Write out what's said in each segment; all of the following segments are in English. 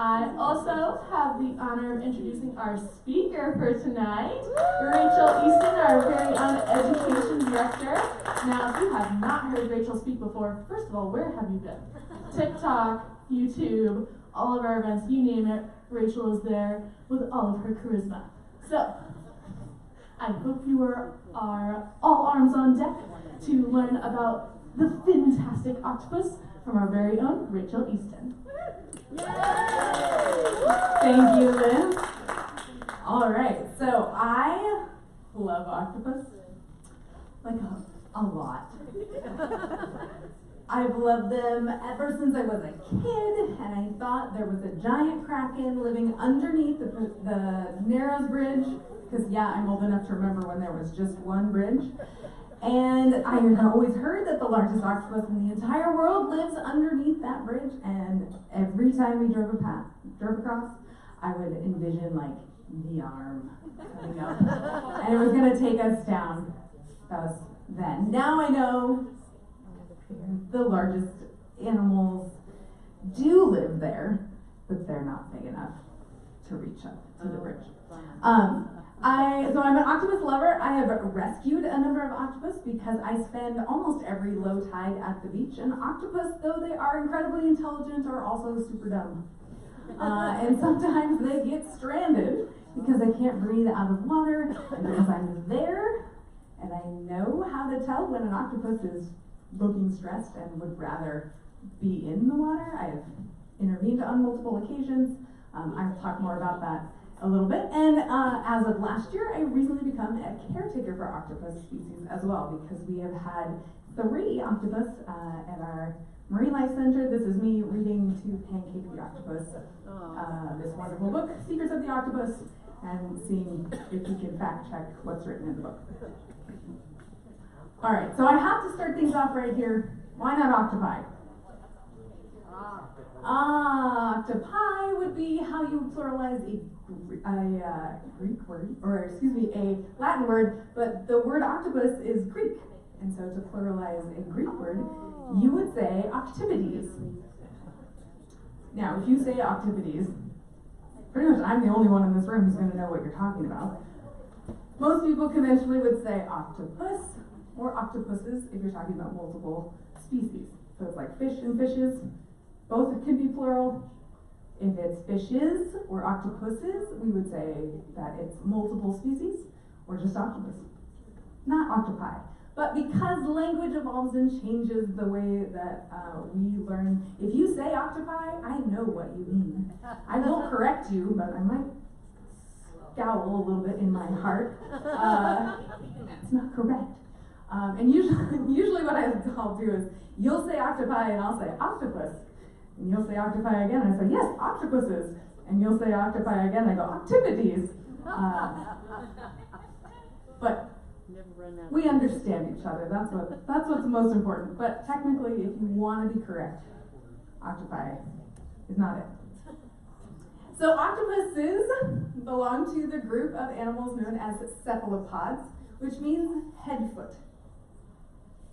I also have the honor of introducing our speaker for tonight, Rachel Easton, our very own education director. Now, if you have not heard Rachel speak before, first of all, where have you been? TikTok, YouTube, all of our events, you name it, Rachel is there with all of her charisma. So, I hope you are all arms on deck to learn about the fantastic octopus from our very own Rachel Easton. Yay! Thank you, Liz. All right, so I love octopus, like a lot. I've loved them ever since I was a kid, and I thought there was a giant kraken living underneath the Narrows Bridge, because yeah, I'm old enough to remember when there was just one bridge. And I had always heard that the largest octopus in the entire world lives underneath that bridge, and every time we drove across, I would envision like the arm coming up, and it was gonna take us down. That was then. Now I know the largest animals do live there, but they're not big enough to reach up to the bridge. So I'm an octopus lover. I have rescued a number of octopus because I spend almost every low tide at the beach. And octopus, though they are incredibly intelligent, are also super dumb. And sometimes they get stranded because they can't breathe out of water. And because I'm there, and I know how to tell when an octopus is looking stressed and would rather be in the water. I've intervened on multiple occasions. I'll talk more about that a little bit. And as of last year, I recently become a caretaker for octopus species as well, because we have had 3 octopus at our Marine Life Center. This is me reading to Pancake the Octopus this wonderful book, Secrets of the Octopus, and seeing if we can fact check what's written in the book. All right, so I have to start things off right here. Why not octopi? Octopi would be how you pluralize a Greek word, a Latin word, but the word octopus is Greek. And so to pluralize a Greek word, you would say octopodes. Now, if you say octopodes, pretty much I'm the only one in this room who's going to know what you're talking about. Most people conventionally would say octopus or octopuses if you're talking about multiple species. So it's like fish and fishes. Both can be plural. If it's fishes or octopuses, we would say that it's multiple species or just octopus, not octopi. But because language evolves and changes the way that we learn, if you say octopi, I know what you mean. I won't correct you, but I might scowl a little bit in my heart. That's not correct. And usually what I'll do is, you'll say octopi and I'll say octopus. And you'll say octopi again, and I say, yes, octopuses. And you'll say octopi again, and I go, octopodes. But we understand each other. That's what's most important. But technically, if you want to be correct, octopi is not it. So octopuses belong to the group of animals known as cephalopods, which means head-foot.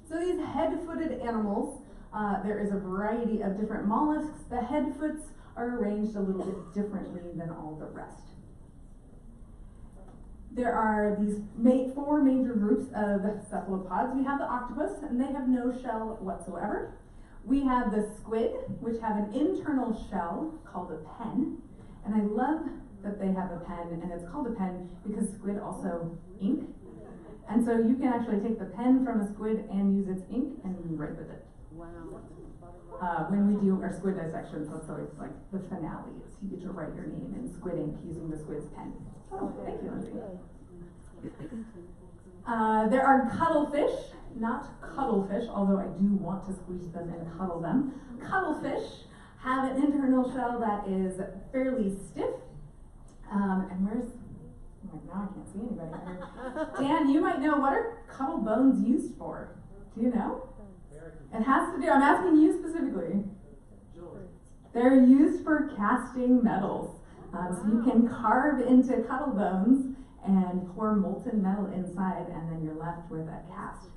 So these head-footed animals, there is a variety of different mollusks. The head-foots are arranged a little bit differently than all the rest. There are these 4 major groups of cephalopods. We have the octopus, and they have no shell whatsoever. We have the squid, which have an internal shell called a pen. And I love that they have a pen, and it's called a pen because squid also ink. And so you can actually take the pen from a squid and use its ink and write with it. Wow. When we do our squid dissections, that's always like the finale. You get to write your name in squid ink using the squid's pen. Oh, thank you, Lindsay. There are cuttlefish, not cuttlefish, although I do want to squeeze them and cuddle them. Cuttlefish have an internal shell that is fairly stiff. And where's, like, now I can't see anybody here. Dan, you might know, what are cuttle bones used for? Do you know? It has to do, I'm asking you specifically. They're used for casting metals. So you can carve into cuttle bones and pour molten metal inside, and then you're left with a cast.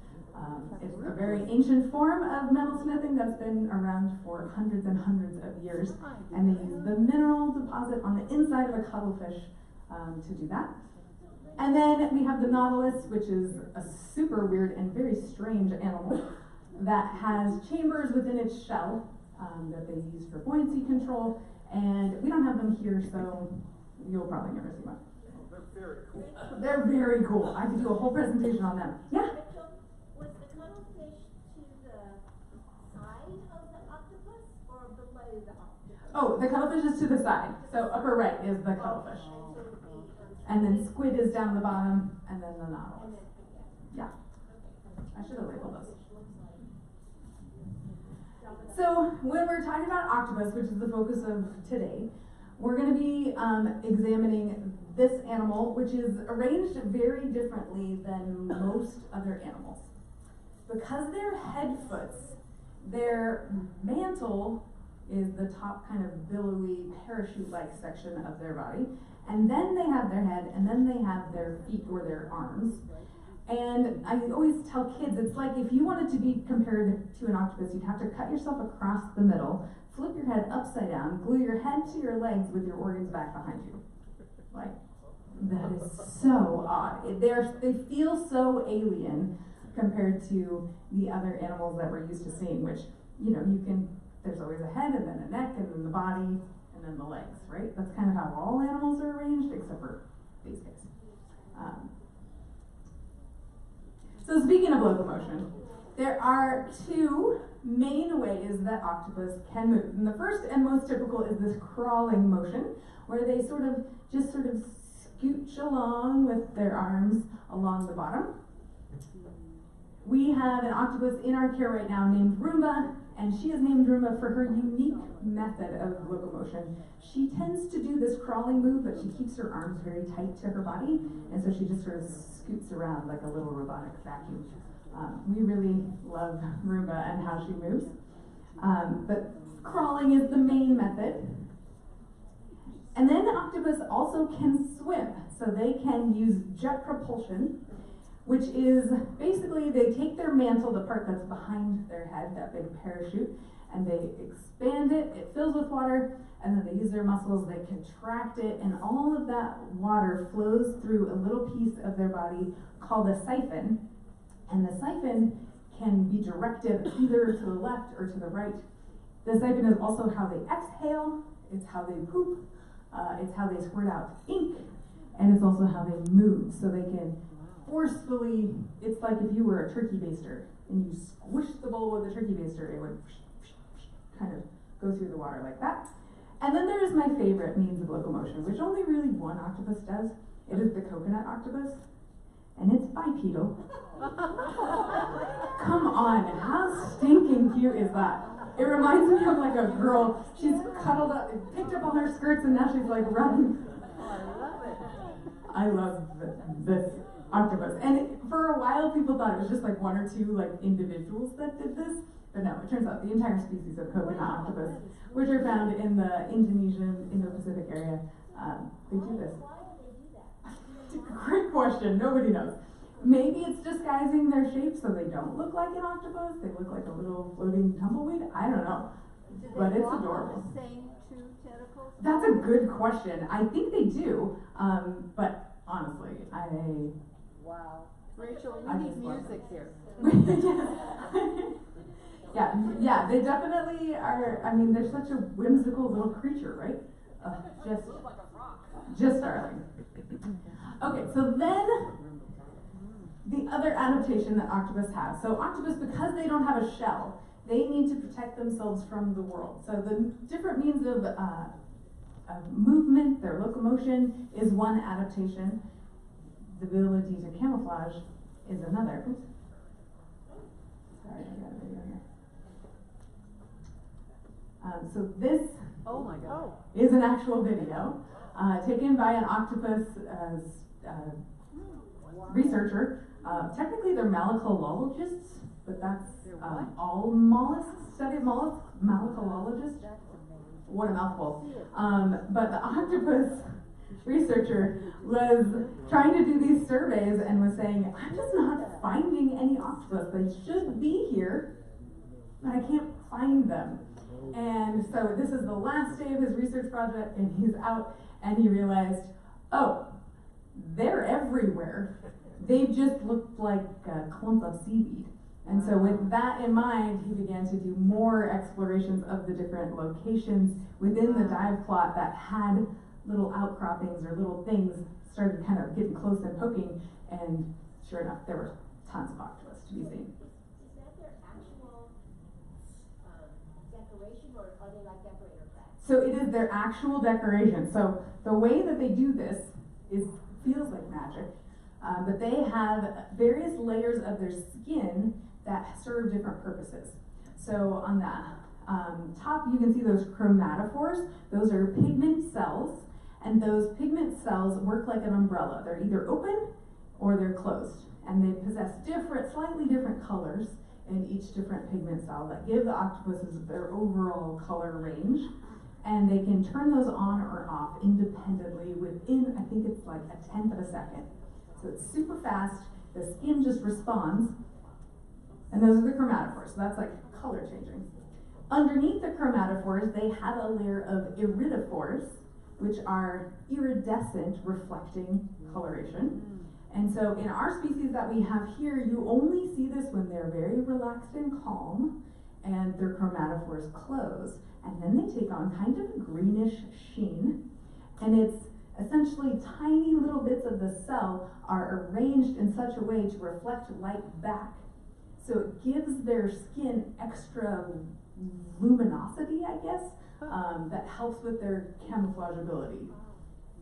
It's a very ancient form of metalsmithing that's been around for hundreds and hundreds of years, and they use the mineral deposit on the inside of a cuttlefish to do that. And then we have the nautilus, which is a super weird and very strange animal that has chambers within its shell that they use for buoyancy control, and we don't have them here, so you'll probably never see one. They're very cool. They're very cool. I could do a whole presentation on them. Yeah? Was the cuttlefish to the side of the octopus or below the octopus? Oh, the cuttlefish is to the side. So upper right is the cuttlefish. And then squid is down the bottom, and then the nautilus. Yeah. I should have labeled those. So when we're talking about octopus, which is the focus of today, we're going to be examining this animal, which is arranged very differently than most other animals. Because they're headfoots, their mantle is the top kind of billowy parachute-like section of their body, and then they have their head, and then they have their feet or their arms. And I always tell kids, it's like if you wanted to be compared to an octopus, you'd have to cut yourself across the middle, flip your head upside down, glue your head to your legs with your organs back behind you. Like, that is so odd. They feel so alien compared to the other animals that we're used to seeing, which, you know, there's always a head and then a neck and then the body and then the legs, right? That's kind of how all animals are arranged, except for these guys. So speaking of locomotion, there are two main ways that octopus can move. And the first and most typical is this crawling motion, where they sort of scooch along with their arms along the bottom. We have an octopus in our care right now named Roomba, and she is named Roomba for her unique method of locomotion. She tends to do this crawling move, but she keeps her arms very tight to her body, and so she just sort of scoots around like a little robotic vacuum. We really love Roomba and how she moves. But crawling is the main method. And then octopus also can swim, so they can use jet propulsion, which is basically they take their mantle, the part that's behind their head, that big parachute, and they expand it, it fills with water, and then they use their muscles, they contract it, and all of that water flows through a little piece of their body called a siphon, and the siphon can be directed either to the left or to the right. The siphon is also how they exhale, it's how they poop, it's how they squirt out ink, and it's also how they move, so they can forcefully, it's like if you were a turkey baster and you squish the bowl with a turkey baster, it would kind of go through the water like that. And then there is my favorite means of locomotion, which only really one octopus does. It is the coconut octopus, and it's bipedal. Come on, how stinking cute is that? It reminds me of like a girl, she's cuddled up, picked up all her skirts, and now she's like running. I love this octopus. And for a while, people thought it was just like one or two like individuals that did this. But no, it turns out the entire species of coconut octopus, which are found in the Indonesian, Indo-Pacific area, they do this. Why do they do that? Great question, nobody knows. Maybe it's disguising their shape so they don't look like an octopus, they look like a little floating tumbleweed, I don't know. But it's adorable. Do they walk on the same two tentacles? That's a good question. I think they do, but honestly, Wow. Rachel, I we need just love music here. yeah, they definitely are. I mean, they're such a whimsical little creature, right? Just darling. Okay, so then the other adaptation that octopus have. So octopus, because they don't have a shell, they need to protect themselves from the world. So the different means of movement, their locomotion, is one adaptation. The ability to camouflage is another. Oops. Sorry, I got a video here. So this Oh my God. is an actual video taken by an octopus researcher. Technically, they're malacologists, but that's all mollusks. Study of mollusks, malacologists. What a mouthful. But the octopus researcher was trying to do these surveys and was saying, I'm just not finding any octopus. They should be here, but I can't find them. And so this is the last day of his research project, and he's out, and he realized, oh, they're everywhere. They just looked like a clump of seaweed. And so with that in mind, he began to do more explorations of the different locations within the dive plot that had little outcroppings or little things, started kind of getting close and poking, and sure enough, there were tons of octopus to be seen. Is that their actual decoration, or are they like decorator crafts? So it is their actual decoration. So the way that they do this feels like magic, but they have various layers of their skin that serve different purposes. So on the top, you can see those chromatophores. Those are pigment cells, and those pigment cells work like an umbrella. They're either open or they're closed, and they possess slightly different colors in each different pigment cell that give the octopuses their overall color range, and they can turn those on or off independently within, I think it's like 1/10 of a second. So it's super fast, the skin just responds, and those are the chromatophores, so that's like color changing. Underneath the chromatophores, they have a layer of iridophores, which are iridescent, reflecting coloration. And so in our species that we have here, you only see this when they're very relaxed and calm, and their chromatophores close. And then they take on kind of a greenish sheen, and it's essentially tiny little bits of the cell are arranged in such a way to reflect light back. So it gives their skin extra luminosity, I guess, that helps with their camouflage ability.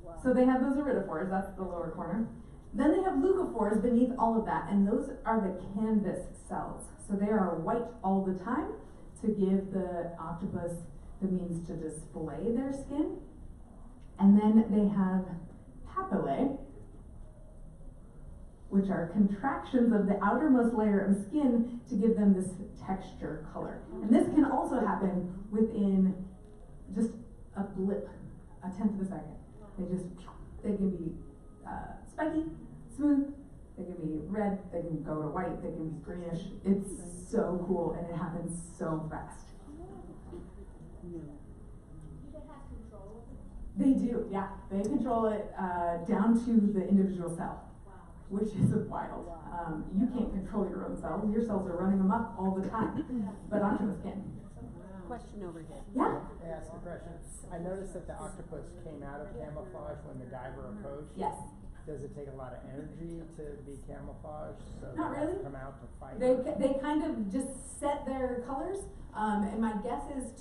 Wow. So they have those iridophores, that's the lower corner. Then they have leucophores beneath all of that, and those are the canvas cells. So they are white all the time to give the octopus the means to display their skin. And then they have papillae, which are contractions of the outermost layer of skin to give them this texture color. And this can also happen within just a blip, 1/10 of a second. They can be spiky, smooth, they can be red, they can go to white, they can be greenish. It's so cool, and it happens so fast. Do they have control of it? They do, yeah. They control it down to the individual cell, which is wild. You can't control your own cells. Your cells are running amok all the time, but octopus can. Question over here. Yeah? I asked a question. I noticed that the octopus came out of camouflage when the diver approached. Yes. Does it take a lot of energy to be camouflaged? So Not they have to really. come out to fight? They kind of just set their colors, and my guess is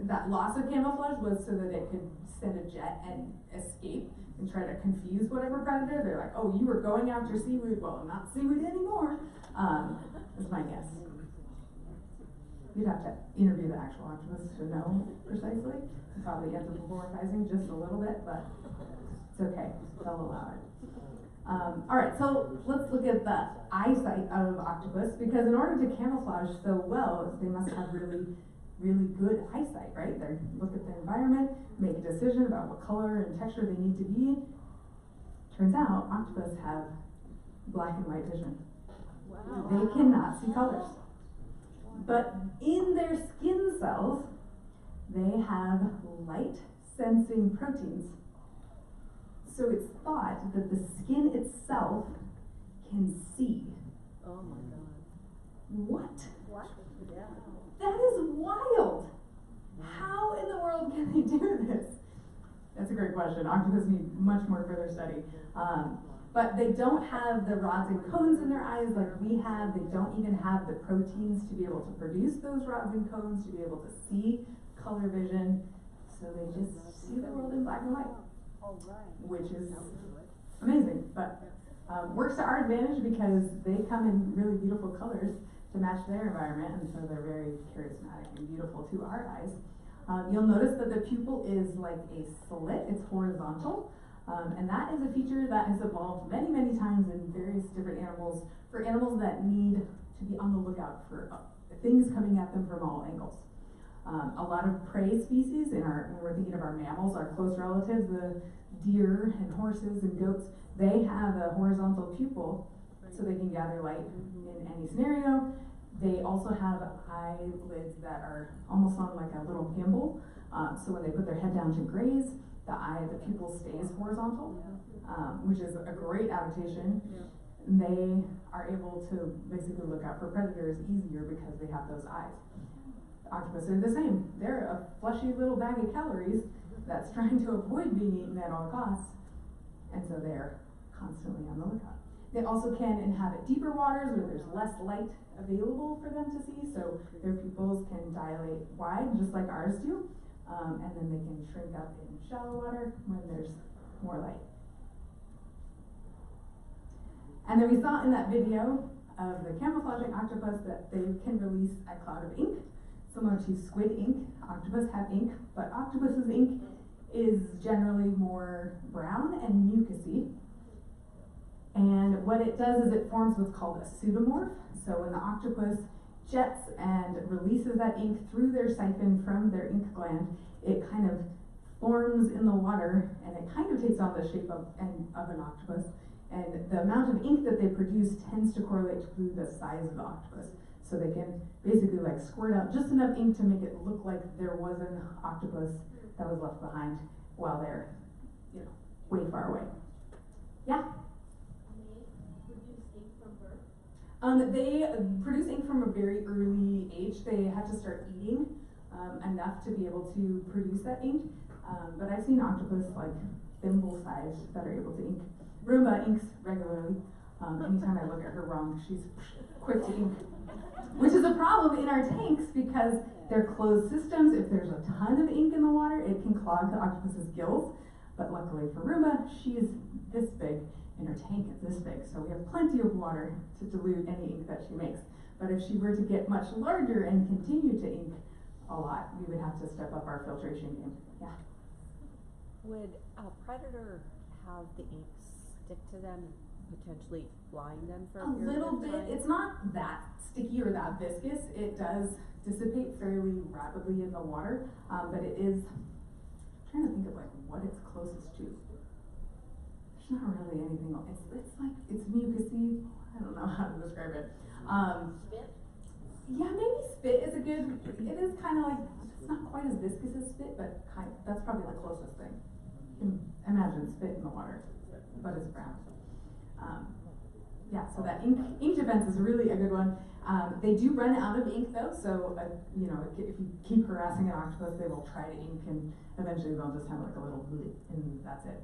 that loss of camouflage was so that it could send a jet and escape and try to confuse whatever predator. They're like, oh, you were going after seaweed, well, not seaweed anymore. Is my guess. You'd have to interview the actual octopus to know precisely. Probably anthropomorphizing just a little bit, but it's okay. They'll allow it. All right, so let's look at the eyesight of octopus, because in order to camouflage so well, they must have really, really good eyesight, right? They look at the environment, make a decision about what color and texture they need to be. Turns out octopus have black and white vision. Wow. They cannot see colors. But in their skin cells, they have light-sensing proteins. So it's thought that the skin itself can see. Oh my God. What? What? Yeah. That is wild! How in the world can they do this? That's a great question. Octopus need much more further study. But they don't have the rods and cones in their eyes like we have. They don't even have the proteins to be able to produce those rods and cones, to be able to see color vision. So they just see the world in black and white, All right. which is amazing. But works to our advantage because they come in really beautiful colors to match their environment, and so they're very charismatic and beautiful to our eyes. You'll notice that the pupil is like a slit. It's horizontal. And that is a feature that has evolved many, many times in various different animals, for animals that need to be on the lookout for things coming at them from all angles. A lot of prey species when we're thinking of our mammals, our close relatives, the deer and horses and goats, they have a horizontal pupil so they can gather light in any scenario. They also have eyelids that are almost on like a little gimbal. So when they put their head down to graze, the pupil stays horizontal, which is a great adaptation. They are able to basically look out for predators easier because they have those eyes. Octopus are the same. They're a fleshy little bag of calories that's trying to avoid being eaten at all costs, and so they're constantly on the lookout. They also can inhabit deeper waters where there's less light available for them to see, so their pupils can dilate wide just like ours do, and then they can shrink up in shallow water when there's more light. And then we saw in that video of the camouflaging octopus that they can release a cloud of ink, similar to squid ink. Octopus have ink, but octopus's ink is generally more brown and mucousy. And what it does is it forms what's called a pseudomorph. So when the octopus jets and releases that ink through their siphon from their ink gland, it kind of forms in the water, and it kind of takes on the shape of an octopus. And the amount of ink that they produce tends to correlate to the size of the octopus. So they can basically like squirt out just enough ink to make it look like there was an octopus that was left behind while they're, way far away. Yeah? They produce ink from birth? They produce ink from a very early age. They have to start eating enough to be able to produce that ink. But I've seen octopus like thimble sized that are able to ink. Roomba inks regularly. Anytime I look at her wrong, she's quick to ink. Which is a problem in our tanks because they're closed systems. If there's a ton of ink in the water, it can clog the octopus's gills. But luckily for Roomba, she's this big and her tank is this big. So we have plenty of water to dilute any ink that she makes. But if she were to get much larger and continue to ink a lot, we would have to step up our filtration game. Yeah. Would a predator have the ink stick to them, potentially blind them for a period little of bit. time? It's not that sticky or that viscous. It does dissipate fairly rapidly in the water, but it is. I'm trying to think of like what it's closest to. There's not really anything. It's like it's mucousy. I don't know how to describe it. Spit? Yeah, maybe spit is a good. It is kind of like it's not quite as viscous as spit, but that's probably the closest thing. You can imagine spit in the water, but it's brown. Yeah, so that ink defense is really a good one. They do run out of ink though, so if you keep harassing an octopus, they will try to ink, and eventually they'll just have like a little bleed, and that's it.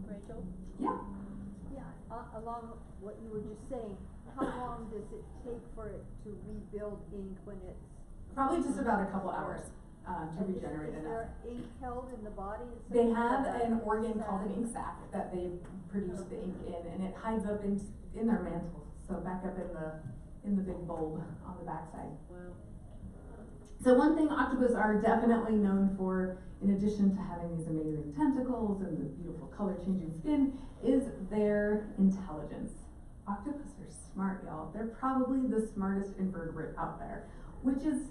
Rachel? Yeah. Yeah, along what you were just saying, how long does it take for it to rebuild ink when it's... Probably just about a couple hours to regenerate Is enough. there ink held in the body? They have an organ called an ink sac that they produce the ink in, and it hides up in their mantle, so back up in the big bulb on the backside. Wow. So one thing octopus are definitely known for, in addition to having these amazing tentacles and the beautiful color-changing skin, is their intelligence. Octopus are smart, y'all. They're probably the smartest invertebrate out there, which is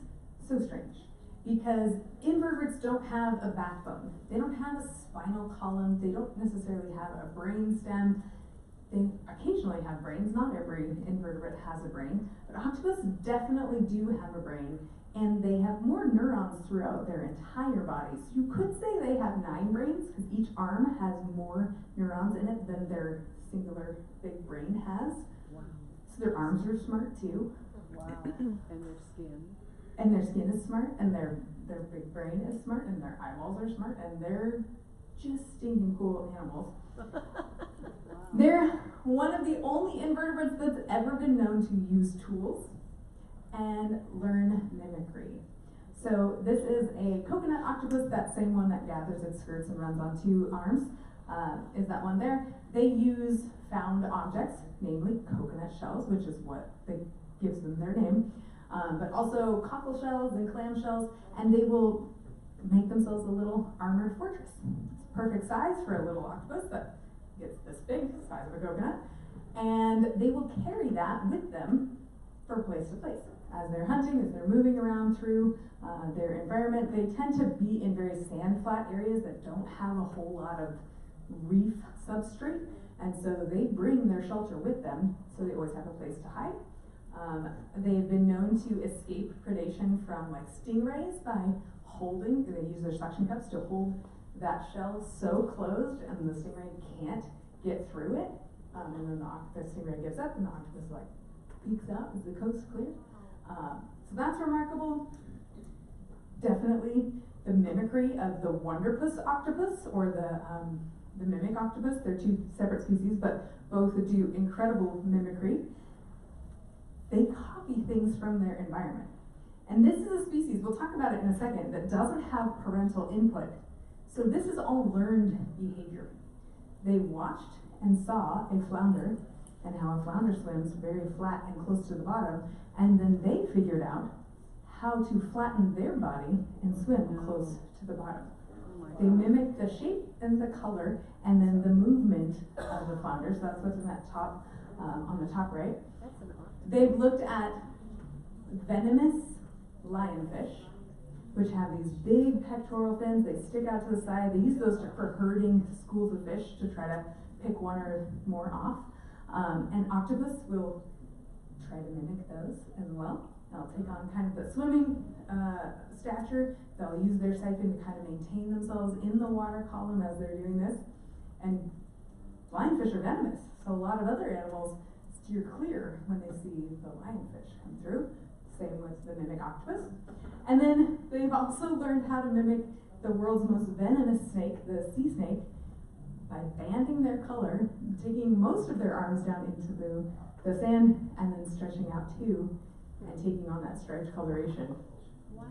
so strange. Because invertebrates don't have a backbone. They don't have a spinal column. They don't necessarily have a brain stem. They occasionally have brains. Not every invertebrate has a brain. But octopus definitely do have a brain. And they have more neurons throughout their entire bodies. You could say they have 9 brains, because each arm has more neurons in it than their singular big brain has. Wow. So their arms are smart too. Wow. And their skin. And their skin is smart, and their big brain is smart, and their eyeballs are smart, and they're just stinking cool animals. Wow. They're one of the only invertebrates that's ever been known to use tools and learn mimicry. So this is a coconut octopus, that same one that gathers its skirts and runs on 2 arms, is that one there. They use found objects, namely coconut shells, which is what gives them their name. But also cockle shells and clam shells, and they will make themselves a little armored fortress. It's perfect size for a little octopus that gets this big, size of a coconut, and they will carry that with them from place to place. as they're hunting, as they're moving around through their environment. They tend to be in very sand flat areas that don't have a whole lot of reef substrate, and so they bring their shelter with them, so they always have a place to hide. They've been known to escape predation from like stingrays by holding, they use their suction cups to hold that shell so closed and the stingray can't get through it. And then the stingray gives up and the octopus like peeks out as the coast clears. So that's remarkable. Definitely the mimicry of the wonderpus octopus or the mimic octopus. They're two separate species, but both do incredible mimicry. They copy things from their environment. And this is a species, we'll talk about it in a second, that doesn't have parental input. So this is all learned behavior. They watched and saw a flounder and how a flounder swims very flat and close to the bottom, and then they figured out how to flatten their body and swim close to the bottom. They mimic the shape and the color and then the movement of the flounder. So that's what's in that top, on the top right. They've looked at venomous lionfish, which have these big pectoral fins. They stick out to the side. They use those for herding schools of fish to try to pick one or more off. And octopus will try to mimic those as well. They'll take on kind of the swimming stature. They'll use their siphon to kind of maintain themselves in the water column as they're doing this. And lionfish are venomous, so a lot of other animals steer clear when they see the lionfish come through. Same with the mimic octopus. And then they've also learned how to mimic the world's most venomous snake, the sea snake, by banding their color, digging most of their arms down into the sand, and then stretching out too, and taking on that striped coloration. Wow.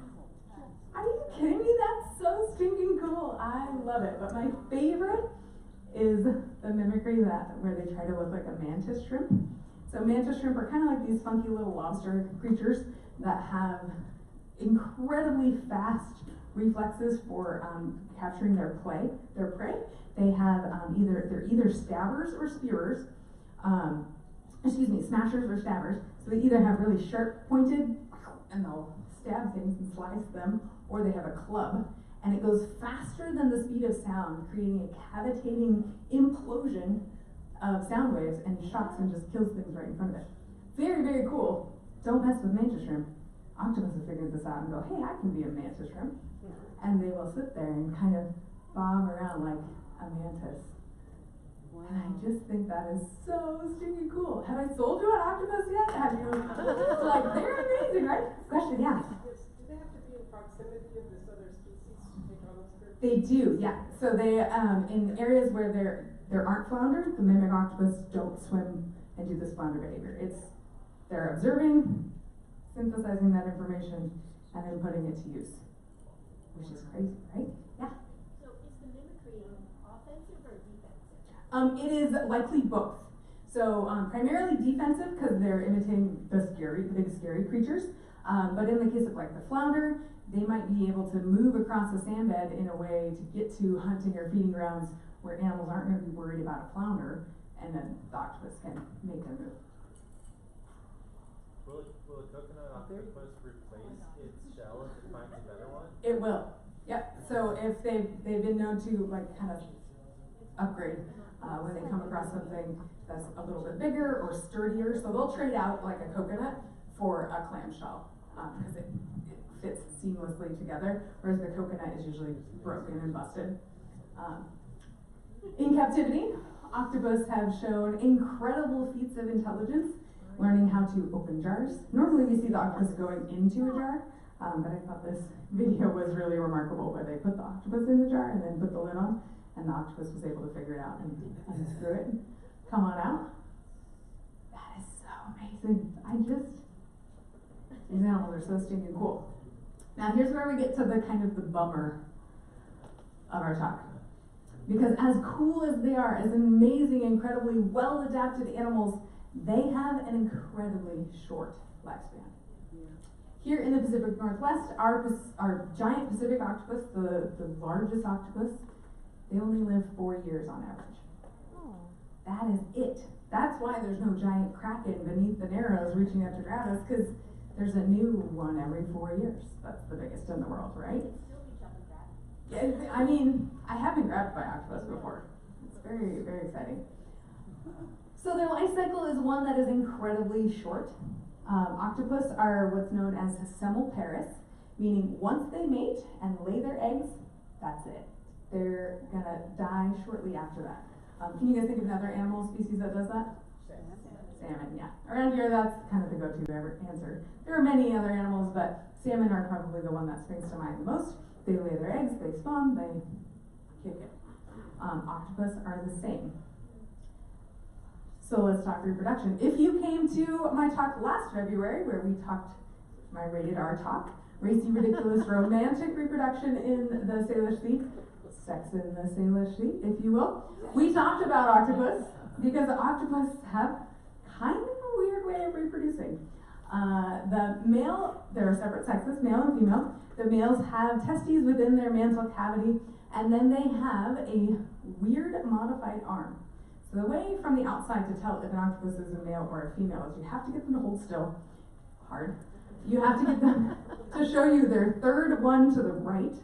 Are you kidding me? That's so stinking cool. I love it. But my favorite is the mimicry where they try to look like a mantis shrimp. So mantis shrimp are kind of like these funky little lobster creatures that have incredibly fast reflexes for capturing their prey. They have they're either stabbers or spearers. Smashers or stabbers. So they either have really sharp pointed, and they'll stab things and slice them, or they have a club, and it goes faster than the speed of sound, creating a cavitating implosion of sound waves and shocks and just kills things right in front of it. Very, very cool. Don't mess with mantis shrimp. Octopus have figured this out and go, hey, I can be a mantis shrimp. And they will sit there and kind of bob around like a mantis. Wow. And I just think that is so stinking cool. Have I sold you an octopus yet? Have you? Like, they're amazing, right? Question, yeah. Do they have to be in proximity of this other species to take on those characteristics? They do, yeah. So they, in areas where there aren't flounder, the mimic octopus don't swim and do this flounder behavior. They're observing, synthesizing that information, and then putting it to use, which is crazy, right? Yeah. So is the mimicry offensive or defensive? It is likely both. So primarily defensive because they're imitating the big scary creatures. But in the case of like the flounder, they might be able to move across the sand bed in a way to get to hunting or feeding grounds where animals aren't going to be worried about a flounder, and then the octopus can make them move. Will a coconut octopus replace its shell if it finds a better one? It will. Yep. So if they've been known to like kind of upgrade when they come across something that's a little bit bigger or sturdier. So they'll trade out like a coconut for a clamshell because it fits seamlessly together, whereas the coconut is usually broken and busted. In captivity, octopus have shown incredible feats of intelligence, learning how to open jars. Normally we see the octopus going into a jar, but I thought this video was really remarkable where they put the octopus in the jar and then put the lid on, and the octopus was able to figure it out and unscrew it and come on out. That is so amazing. These animals are so stinking cool. Now here's where we get to the kind of the bummer of our talk. Because as cool as they are, as amazing, incredibly well-adapted animals, they have an incredibly short lifespan. Here in the Pacific Northwest, our giant Pacific octopus, the largest octopus, they only live 4 years on average. Oh. That is it. That's why there's no giant kraken beneath the Narrows reaching out to grab us, because There's a new one every 4 years. That's the biggest in the world, right? Yeah, I mean, I have been grabbed by octopus before. It's very, very exciting. So their life cycle is one that is incredibly short. Octopus are what's known as semiparous, meaning once they mate and lay their eggs, that's it. They're gonna die shortly after that. Can you guys think of another animal species that does that? Salmon, yeah. Around here, that's kind of the go-to answer. There are many other animals, but salmon are probably the one that springs to mind the most. They lay their eggs, they spawn, they kick it. Octopus are the same. So let's talk reproduction. If you came to my talk last February, where we talked my rated R talk, racy, ridiculous, romantic reproduction in the Salish Sea, sex in the Salish Sea, if you will, we talked about octopus because octopus have kind of a weird way of reproducing. The male, there are separate sexes, male and female. The males have testes within their mantle cavity, and then they have a weird modified arm. So the way from the outside to tell if an octopus is a male or a female is you have to get them to hold still. Hard. You have to get them to show you their third one to the right.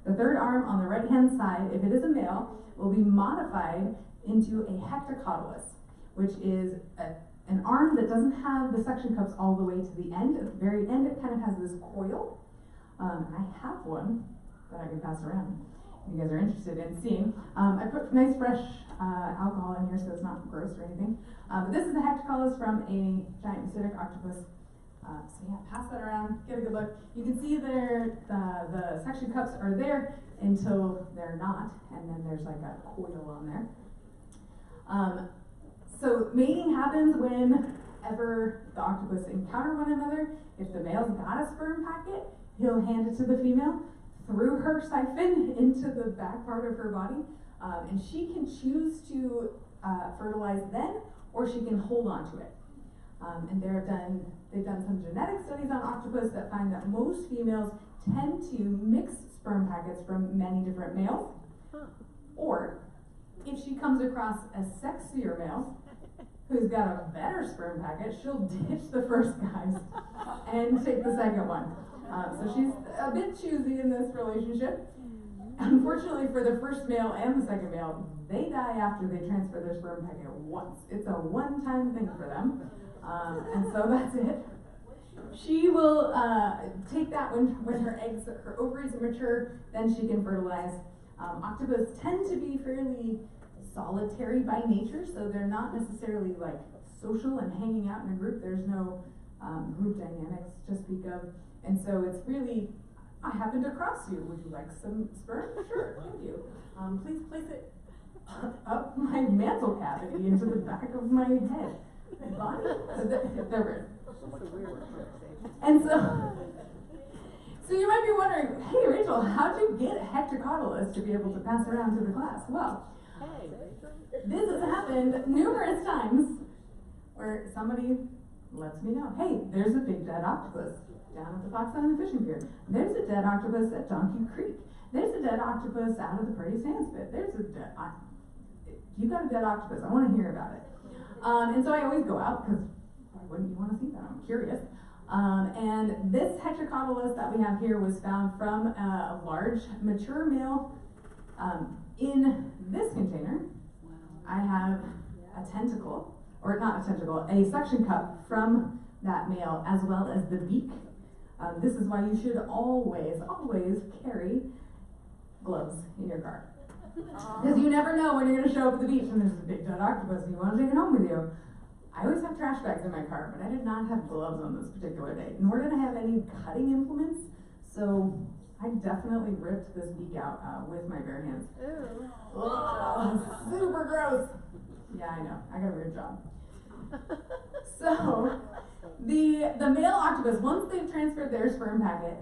The third arm on the right-hand side, if it is a male, will be modified into a hectocotylus, which is an arm that doesn't have the suction cups all the way to the end. At the very end, it kind of has this coil. I have one that I can pass around if you guys are interested in seeing. I put nice fresh alcohol in here so it's not gross or anything. But this is a hectocotylus from a giant Pacific octopus. So yeah, pass that around, get a good look. You can see there the suction cups are there until they're not, and then there's like a coil on there. So mating happens whenever the octopus encounter one another. If the male's got a sperm packet, he'll hand it to the female through her siphon into the back part of her body, and she can choose to fertilize then, or she can hold on to it. And they've done some genetic studies on octopus that find that most females tend to mix sperm packets from many different males, or if she comes across a sexier male who's got a better sperm packet, she'll ditch the first guys and take the second one. So she's a bit choosy in this relationship. Unfortunately for the first male and the second male, they die after they transfer their sperm packet once. It's a one-time thing for them. And so that's it. She will take that when her ovaries are mature, then she can fertilize. Octopus tend to be fairly solitary by nature, so they're not necessarily like social and hanging out in a group. There's no group dynamics to speak of. And so it's really, I happen to cross you. Would you like some sperm? Sure, thank you. Please place it up my mantle cavity into the back of my head. Body? They're and so you might be wondering, hey Rachel, how'd you get a hectocotylus to be able to pass around to the class? Well, this has happened numerous times where somebody lets me know, hey, there's a big dead octopus down at the Fox Island Fishing Pier. There's a dead octopus at Donkey Creek. There's a dead octopus out of the Purdy Sands Pit. There's a dead, you got a dead octopus, I want to hear about it. And so I always go out, because why wouldn't you want to see that? I'm curious. And this hectocotylus that we have here was found from a large mature male. In this container, I have a tentacle, or not a tentacle, a suction cup from that male, as well as the beak. This is why you should always carry gloves in your car. Because you never know when you're going to show up at the beach and there's a big dead octopus and you want to take it home with you. I always have trash bags in my car, but I did not have gloves on this particular day, nor did I have any cutting implements, so I definitely ripped this beak out with my bare hands. Ew. Oh, super gross. Yeah, I know. I got a weird job. So, the male octopus, once they've transferred their sperm packet,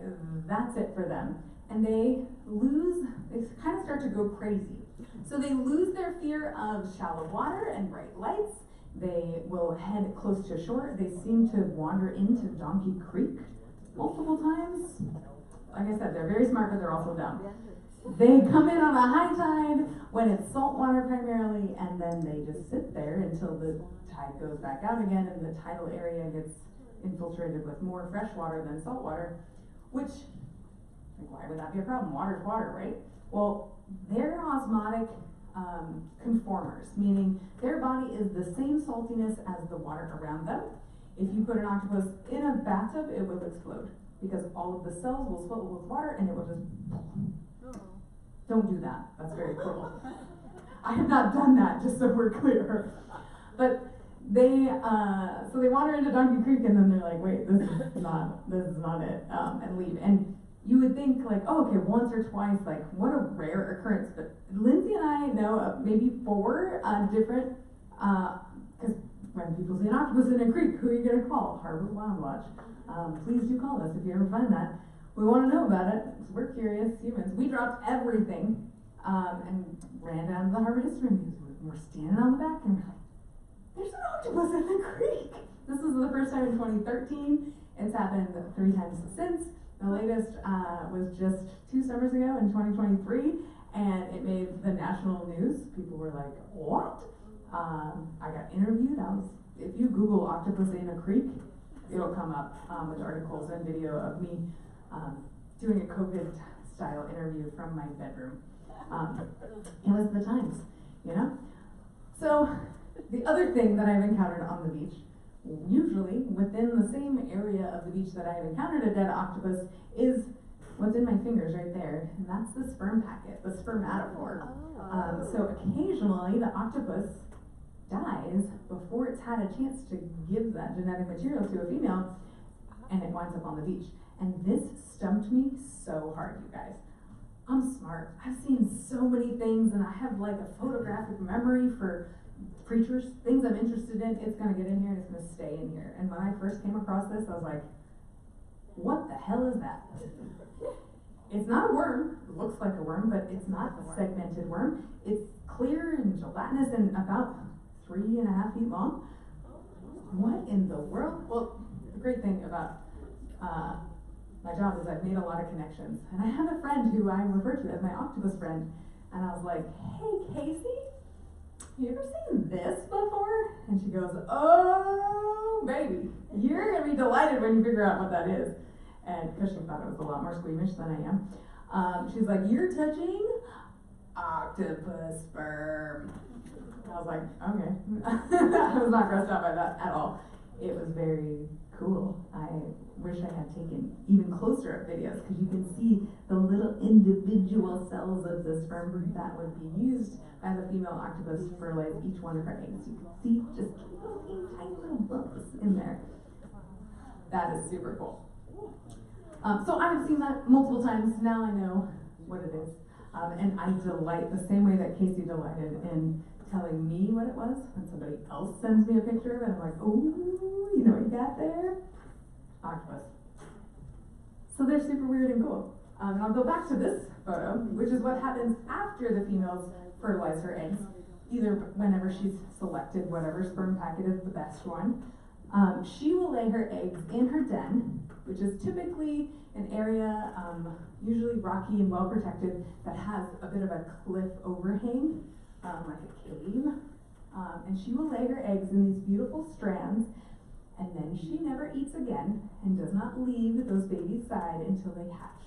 that's it for them. And they kind of start to go crazy. So they lose their fear of shallow water and bright lights. They will head close to shore. They seem to wander into Donkey Creek multiple times. Like I said, they're very smart, but they're also dumb. They come in on a high tide when it's salt water primarily, and then they just sit there until the tide goes back out again and the tidal area gets infiltrated with more fresh water than salt water, which, like, why would that be a problem? Water's water, right? Well, they're osmotic conformers, meaning their body is the same saltiness as the water around them. If you put an octopus in a bathtub, it will explode because all of the cells will fill with water and it will just. Don't do that. That's very cruel. I have not done that, just so we're clear. But they wander into Donkey Creek and then they're like, wait, this is not it, and leave. And you would think like, oh, okay, once or twice, like what a rare occurrence. But Lindsay and I know of maybe 4 different, because when people see an octopus in a creek, who are you going to call? Harbor Wild Watch. Please do call us if you ever find that. We want to know about it. We're curious humans. We dropped everything and ran down to the Harbor History Museum. We're standing on the back and we're like, there's an octopus in the creek. This was the first time in 2013. It's happened 3 times since. The latest was just 2 summers ago in 2023, and it made the national news. People were like, what? I got interviewed. If you Google octopus in a creek, it'll come up with articles and video of me doing a COVID-style interview from my bedroom. It was the times, you know? So, the other thing that I've encountered on the beach, usually within the same area of the beach that I've encountered a dead octopus, is what's in my fingers right there, and that's the sperm packet, the spermatophore. So occasionally the octopus dies before it's had a chance to give that genetic material to a female, and it winds up on the beach. And this stumped me so hard, you guys. I'm smart. I've seen so many things, and I have like a photographic memory for creatures, things I'm interested in. It's gonna get in here and it's gonna stay in here. And when I first came across this, I was like, what the hell is that? It's not a worm. It looks like a worm, but it's not a segmented worm. It's clear and gelatinous and about 3.5 feet long. What in the world? Well, the great thing about my job is I've made a lot of connections. And I have a friend who I refer to as my octopus friend. And I was like, hey, Casey, you ever seen this before? And she goes, oh, baby, you're going to be delighted when you figure out what that is. And because she thought it was a lot more squeamish than I am. She's like, you're touching octopus sperm. I was like, okay. I was not grossed out by that at all. It was very cool. I wish I had taken even closer up videos because you can see the little individual cells of the sperm that would be used by the female octopus to fertilize each one of her eggs. You can see just tiny little bumps in there. That is super cool. So I've seen that multiple times. Now I know what it is. And I delight the same way that Casey delighted in telling me what it was. When somebody else sends me a picture of it, I'm like, oh, you know what you got there? Octopus. So they're super weird and cool. And I'll go back to this photo, which is what happens after the females fertilize her eggs, either whenever she's selected whatever sperm packet is the best one. She will lay her eggs in her den, which is typically an area, usually rocky and well protected, that has a bit of a cliff overhang, like a cave. And she will lay her eggs in these beautiful strands, and then she never eats again and does not leave those babies' side until they hatch.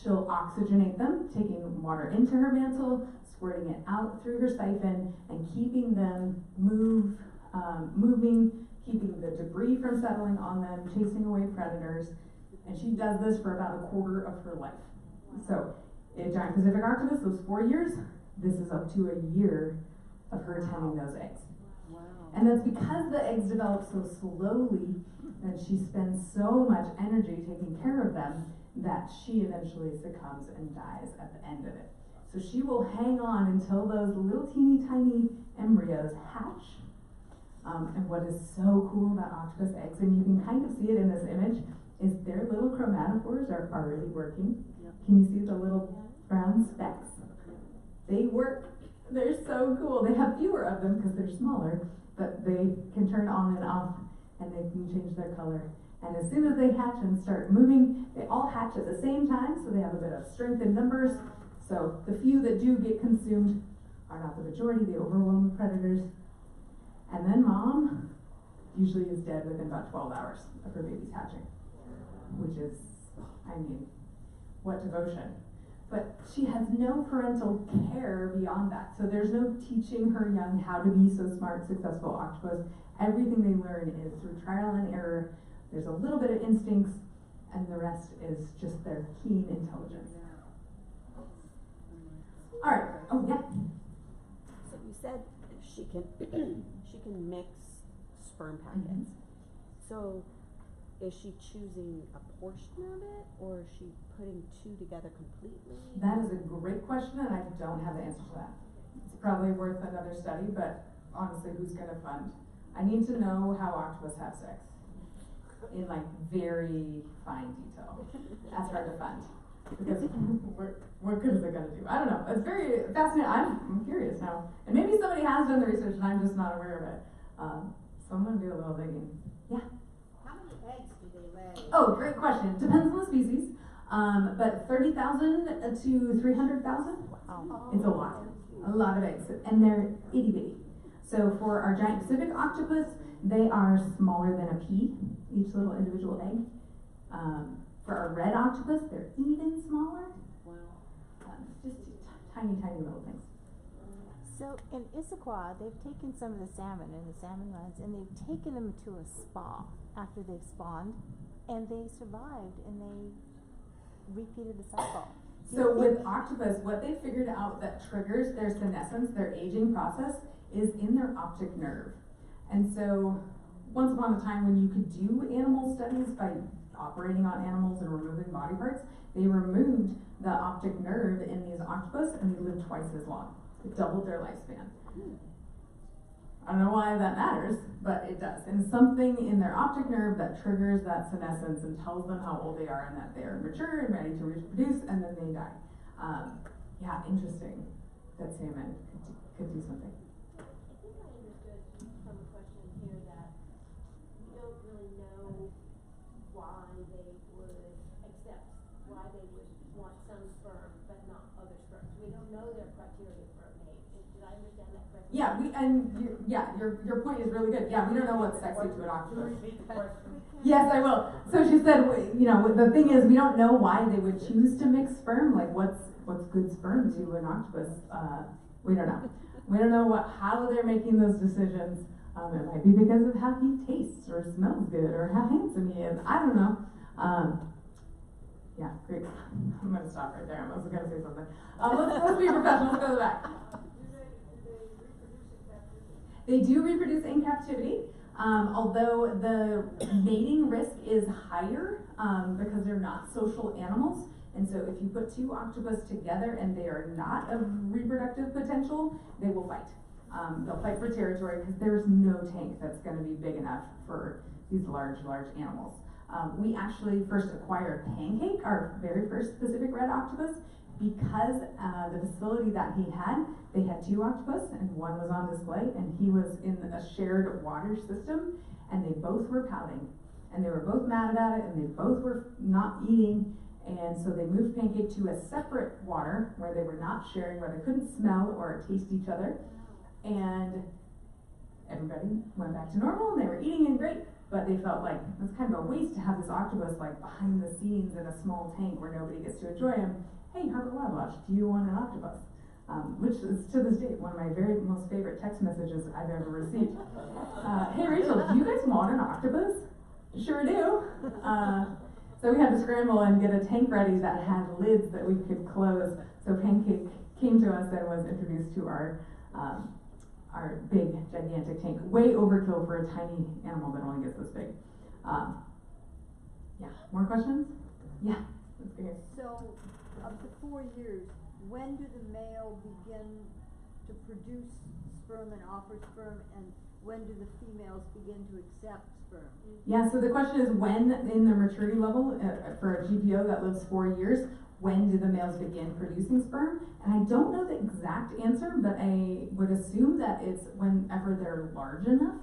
She'll oxygenate them, taking water into her mantle, squirting it out through her siphon, and keeping them moving, keeping the debris from settling on them, chasing away predators. And she does this for about 1/4 of her life. So, a giant Pacific octopus, those 4 years, this is up to a year of her tending those eggs. Wow. And that's because the eggs develop so slowly and she spends so much energy taking care of them that she eventually succumbs and dies at the end of it. So she will hang on until those little teeny tiny embryos hatch. And what is so cool about octopus eggs, and you can kind of see it in this image, is their little chromatophores are already working. Yep. Can you see the little brown specks? They work. They're so cool. They have fewer of them because they're smaller, but they can turn on and off, and they can change their color. And as soon as they hatch and start moving, they all hatch at the same time, so they have a bit of strength in numbers. So the few that do get consumed are not the majority, they overwhelm the predators. And then mom usually is dead within about 12 hours of her baby's hatching, which is, I mean, what devotion. But she has no parental care beyond that. So there's no teaching her young how to be so smart, successful octopus. Everything they learn is through trial and error. There's a little bit of instincts, and the rest is just their keen intelligence. All right. Oh, yeah. So you said she can she can mix sperm packets. So is she choosing a portion of it, or is she putting two together completely? That is a great question, and I don't have the answer to that. It's probably worth another study, but honestly, who's going to fund? I need to know how octopus have sex in like very fine detail. That's hard to fund because what good is it going to do? I don't know. It's very fascinating. I'm curious now, and maybe somebody has done the research and I'm just not aware of it. So I'm going to do a little digging. Yeah. How many eggs do they lay? Oh, great question. Depends on the species. But 30,000 to 300,000. Wow. It's a lot of eggs, and they're itty bitty. So for our giant Pacific octopus, they are smaller than a pea, each little individual egg. For our red octopus, they're even smaller. Wow. Just tiny, tiny little things. So in Issaquah, they've taken some of the salmon in the salmon runs, and they've taken them to a spa after they've spawned, and they survived, and they repeated the cycle. So with octopus, what they figured out that triggers their senescence, their aging process, is in their optic nerve. And so once upon a time when you could do animal studies by operating on animals and removing body parts, they removed the optic nerve in these octopus and they lived twice as long. It doubled their lifespan. I don't know why that matters, but it does. And something in their optic nerve that triggers that senescence and tells them how old they are and that they are mature and ready to reproduce, and then they die. Yeah, interesting that salmon could do something. I think I understood from a question here that we don't really know why they would want some sperm but not other sperm. We don't know their criteria for a mate. Did I understand that correctly? Yeah, your point is really good. Yeah, we don't know what's sexy to an octopus. Repeat the question. Yes, I will. So she said, the thing is, we don't know why they would choose to mix sperm. Like, what's good sperm to an octopus? We don't know. We don't know how they're making those decisions. It might be because of how he tastes or smells good or how handsome he is. I don't know. Yeah, great. I'm going to stop right there. I was going to say something. Let's be professional. Let's go to the back. They do reproduce in captivity, although the mating risk is higher because they're not social animals. And so if you put two octopus together and they are not of reproductive potential, they will fight. They'll fight for territory because there's no tank that's going to be big enough for these large animals. We actually first acquired Pancake, our very first Pacific red octopus, because the facility that he had, they had two octopus and one was on display, and he was in a shared water system, and they both were pouting, and they were both mad about it, and they both were not eating, and so they moved Pancake to a separate water where they were not sharing, where they couldn't smell or taste each other, and everybody went back to normal, and they were eating and great. But they felt like it's kind of a waste to have this octopus like behind the scenes in a small tank where nobody gets to enjoy him. Hey, Harvard Wild Watch, do you want an octopus? Which is to this date one of my very most favorite text messages I've ever received. Hey Rachel, do you guys want an octopus? Sure do. So we had to scramble and get a tank ready that had lids that we could close. So Pancake came to us and was introduced to our big, gigantic tank. Way overkill for a tiny animal that only gets this big. Yeah, more questions? Yeah, let's go here. So, of the 4 years, when do the male begin to produce sperm and offer sperm, and when do the females begin to accept sperm? Yeah, so the question is when in the maturity level for a GPO that lives 4 years, when do the males begin producing sperm? And I don't know the exact answer, but I would assume that it's whenever they're large enough,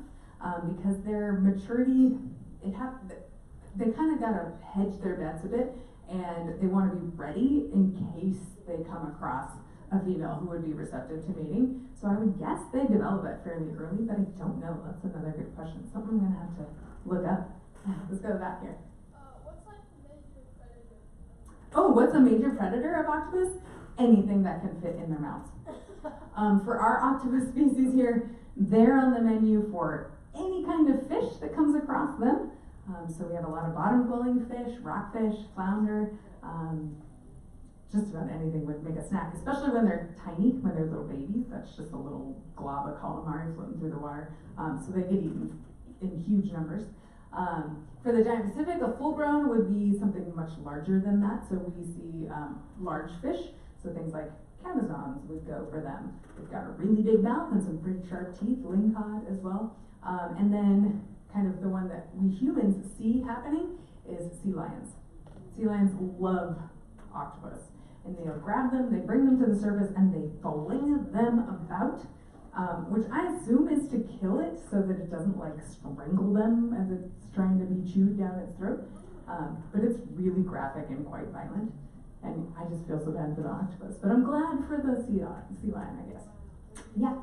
because their maturity, they kind of gotta hedge their bets a bit, and they want to be ready in case they come across a female who would be receptive to mating. So I would guess they develop it fairly early, but I don't know. That's another good question. Something I'm gonna have to look up. Let's go back here. What's like the major predator? Oh, what's a major predator of octopus? Anything that can fit in their mouths. For our octopus species here, they're on the menu for any kind of fish that comes across them. So we have a lot of bottom-dwelling fish, rockfish, flounder, just about anything would make a snack, especially when they're tiny, when they're little babies. That's just a little glob of calamari floating through the water. So they get eaten in huge numbers. For the giant Pacific, a full-grown would be something much larger than that. So we see large fish, so things like Amazons would go for them. They've got a really big mouth and some pretty sharp teeth, lingcod as well. And then kind of the one that we humans see happening is sea lions. Sea lions love octopus. And they'll grab them, they bring them to the surface, and they fling them about, which I assume is to kill it so that it doesn't like strangle them as it's trying to be chewed down its throat. But it's really graphic and quite violent. And I just feel so bad for the octopus. But I'm glad for the sea lion, I guess. Yeah?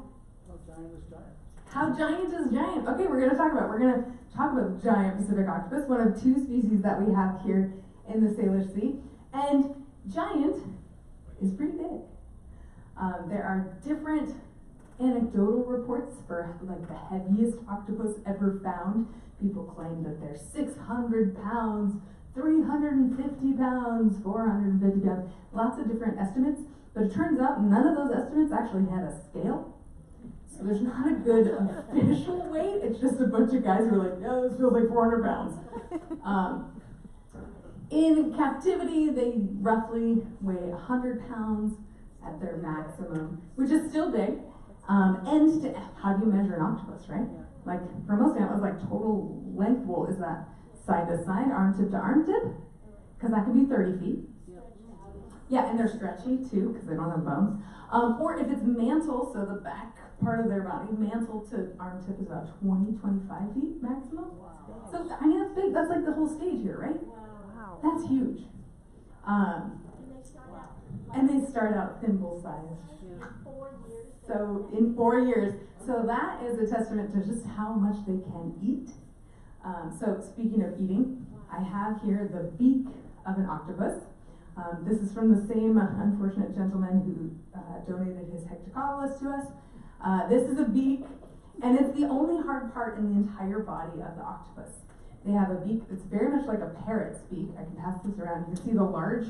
How giant is giant? How giant is giant? Okay, we're gonna talk about the giant Pacific octopus, one of two species that we have here in the Salish Sea. And giant is pretty big. There are different anecdotal reports for like the heaviest octopus ever found. People claim that they're 600 pounds, 350 pounds, 450 pounds, lots of different estimates, but it turns out none of those estimates actually had a scale. So there's not a good official weight, it's just a bunch of guys who are like, yeah, this feels like 400 pounds. In captivity, they roughly weigh 100 pounds at their maximum, which is still big. How do you measure an octopus, right? Like, for most animals, like total length, well, is that side to side, arm tip to arm tip? Because that can be 30 feet. Yeah, and they're stretchy too, because they don't have bones. Or if it's mantle, so the back part of their body, mantle to arm tip is about 20, 25 feet maximum. Wow. So, I mean, that's big. That's like the whole stage here, right? Wow. That's huge. And they start out thimble sized. Yeah. 4 years. So in 4 years. So that is a testament to just how much they can eat. So speaking of eating, I have here the beak of an octopus. This is from the same unfortunate gentleman who donated his hectocotylus to us. This is a beak, and it's the only hard part in the entire body of the octopus. They have a beak that's very much like a parrot's beak. I can pass this around. You can see the large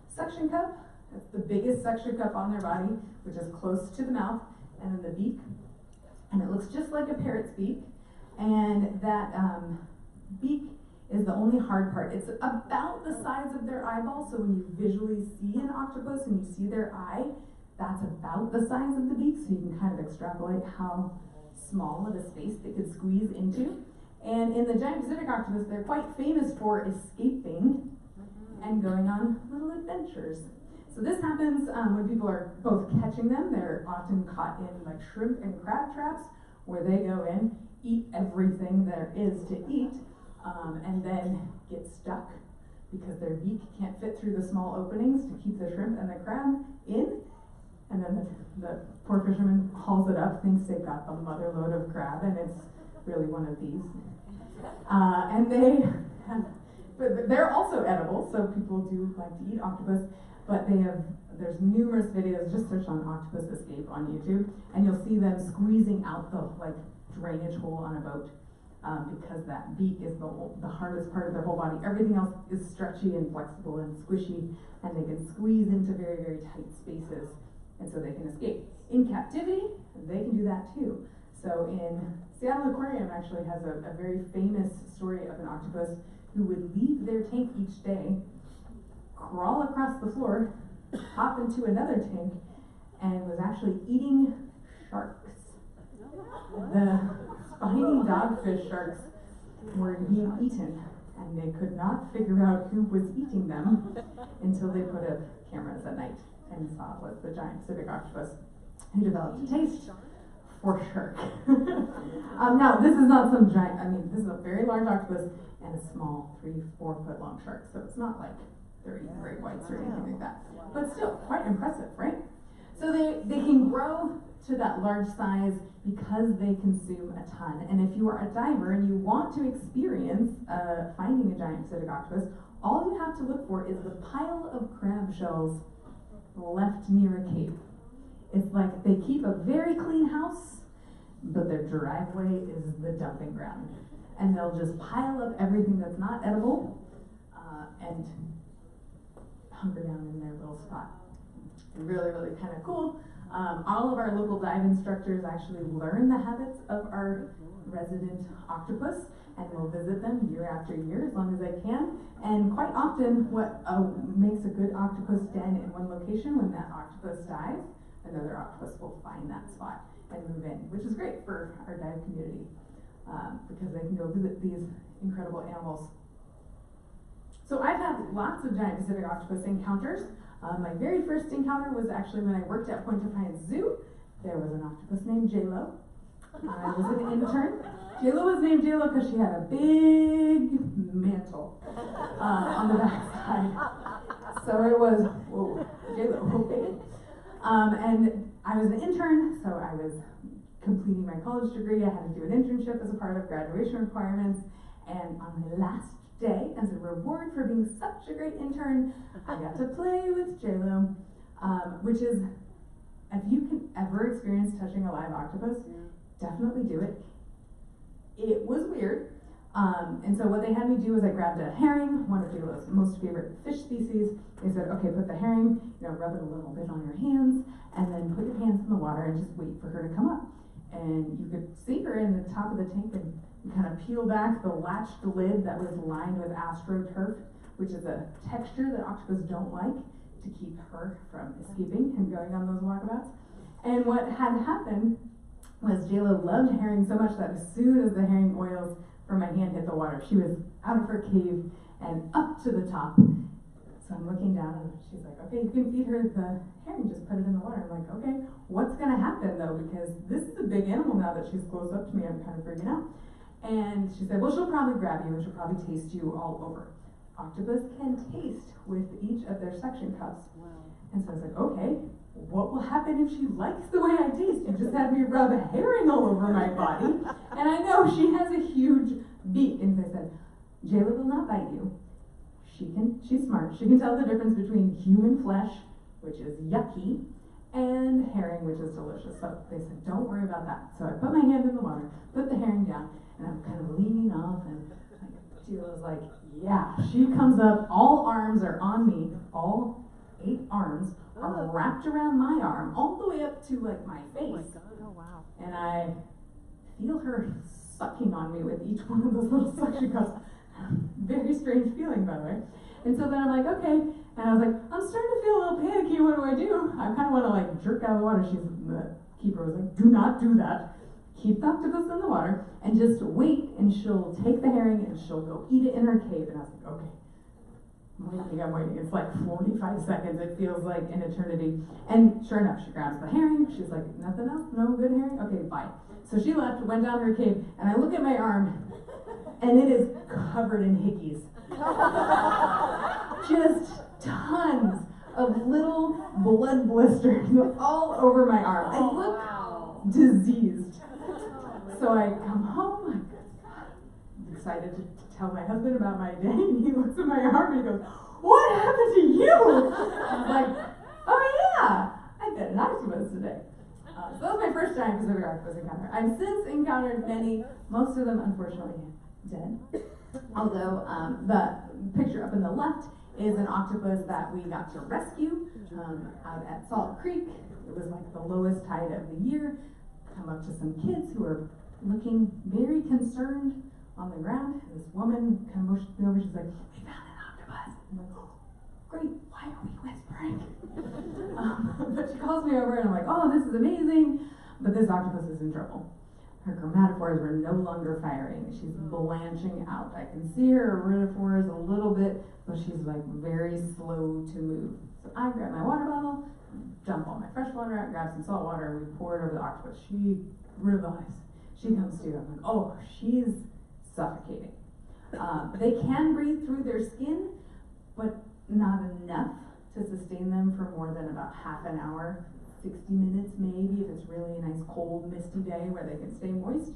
suction cup. That's the biggest suction cup on their body, which is close to the mouth, and then the beak. And it looks just like a parrot's beak. And that beak is the only hard part. It's about the size of their eyeball, so when you visually see an octopus and you see their eye, that's about the size of the beak, so you can kind of extrapolate how small of a space they could squeeze into. And in the giant Pacific octopus, they're quite famous for escaping and going on little adventures. So this happens when people are both catching them. They're often caught in like shrimp and crab traps, where they go in, eat everything there is to eat, and then get stuck because their beak can't fit through the small openings to keep the shrimp and the crab in. And then the poor fisherman hauls it up, thinks they've got the mother load of crab, and it's really one of these. But they're also edible, so people do like to eat octopus. But there's numerous videos. Just search on octopus escape on YouTube, and you'll see them squeezing out the like drainage hole on a boat, because that beak is the hardest part of their whole body. Everything else is stretchy and flexible and squishy, and they can squeeze into very, very tight spaces, and so they can escape. In captivity, they can do that too. So in Seattle Aquarium actually has a very famous story of an octopus who would leave their tank each day, crawl across the floor, hop into another tank, and was actually eating sharks. The spiny dogfish sharks were being eaten, and they could not figure out who was eating them until they put up cameras at night and saw it was the giant Pacific octopus who developed a taste for shark. Now, this is not some giant, this is a very large octopus and a small 3-4 foot long shark, so it's not like they're eating great whites or anything like that. But still, quite impressive, right? So they can grow to that large size because they consume a ton. And if you are a diver and you want to experience finding a giant Pacific octopus, all you have to look for is the pile of crab shells left near a cave. It's like they keep a very clean house, but their driveway is the dumping ground. And they'll just pile up everything that's not edible and hunker down in their little spot. Really, really kind of cool. All of our local dive instructors actually learn the habits of our resident octopus and will visit them year after year as long as they can. And quite often what makes a good octopus den in one location, when that octopus dies, another octopus will find that spot and move in, which is great for our dive community because they can go visit these incredible animals. So I've had lots of giant Pacific octopus encounters. My very first encounter was actually when I worked at Point Defiance Zoo. There was an octopus named J-Lo. I was an intern. J-Lo was named J-Lo because she had a big mantle on the backside. So it was, whoa, J-Lo, okay. And I was an intern, so I was completing my college degree. I had to do an internship as a part of graduation requirements. And on my last day, as a reward for being such a great intern, I got to play with J-Lo, which is, if you can ever experience touching a live octopus, definitely do it. It was weird. And so what they had me do is I grabbed a herring, one of J-Lo's most favorite fish species. They said, okay, put the herring, rub it a little bit on your hands, and then put your hands in the water and just wait for her to come up. And you could see her in the top of the tank and you kind of peel back the latched lid that was lined with astroturf, which is a texture that octopus don't like to keep her from escaping and going on those walkabouts. And what had happened was J-Lo loved herring so much that as soon as the herring oils from my hand hit the water, she was out of her cave and up to the top. So I'm looking down and she's like, okay, you can feed her the herring, just put it in the water. I'm like, okay, what's gonna happen though? Because this is a big animal now that she's close up to me, I'm kind of freaking out. And she said, well, she'll probably grab you and she'll probably taste you all over. Octopus can taste with each of their suction cups. Wow. And so I was like, okay, what will happen if she likes the way I taste? You just had me rub a herring all over my body. And I know she has a huge beak. And I said, Jayla will not bite you. She's smart. She can tell the difference between human flesh, which is yucky, and herring, which is delicious. So they said, don't worry about that. So I put my hand in the water, put the herring down, and I'm kind of leaning off, and Jayla was like, yeah. She comes up, all arms are on me, all 8 arms are wrapped around my arm, all the way up to like my face. Oh my God. Oh wow. And I feel her sucking on me with each one of those little suction cups. Very strange feeling, by the way. And so then I'm like, okay. And I was like, I'm starting to feel a little panicky. What do? I kind of want to like jerk out of the water. The keeper was like, do not do that. Keep the octopus in the water and just wait, and she'll take the herring and she'll go eat it in her cave. And I was like, okay. I'm waiting. It's like 45 seconds. It feels like an eternity. And sure enough, she grabs the herring. She's like, nothing else? No good herring? Okay, bye. So she left, went down her cave, and I look at my arm, and it is covered in hickeys. Just tons of little blood blisters all over my arm. I look diseased. So I come home, I'm excited to tell my husband about my day, and he looks at my arm and he goes, what happened to you? I was like, oh yeah, I fed an octopus today. So that was my first giant Pacific octopus encounter. I've since encountered many, most of them unfortunately dead. Although the picture up in the left is an octopus that we got to rescue out at Salt Creek. It was like the lowest tide of the year. Come up to some kids who were looking very concerned on the ground. And this woman kind of motioned me over. She's like, we found an octopus. I'm like, oh, great, why are we whispering? But she calls me over and I'm like, oh, this is amazing. But this octopus is in trouble. Her chromatophores were no longer firing. She's blanching out. I can see her iridophores a little bit, but she's like very slow to move. So I grab my water bottle, dump all my fresh water out, grab some salt water, and we pour it over the octopus. She revives. She comes to. I'm like, oh, she's suffocating. They can breathe through their skin, but not enough to sustain them for more than about half an hour 60 minutes maybe if it's really a nice cold misty day where they can stay moist.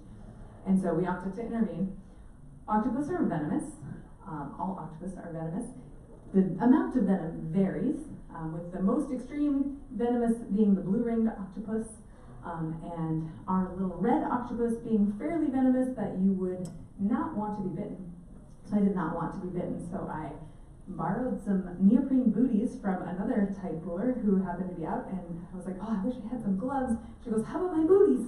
And so we opted to intervene. Octopus are venomous. All octopus are venomous. The amount of venom varies, with the most extreme venomous being the blue-ringed octopus, and our little red octopus being fairly venomous that you would not want to be bitten. So I did not want to be bitten, so I borrowed some neoprene booties from another tide pooler who happened to be out, and I was like, oh, I wish I had some gloves. She goes, how about my booties?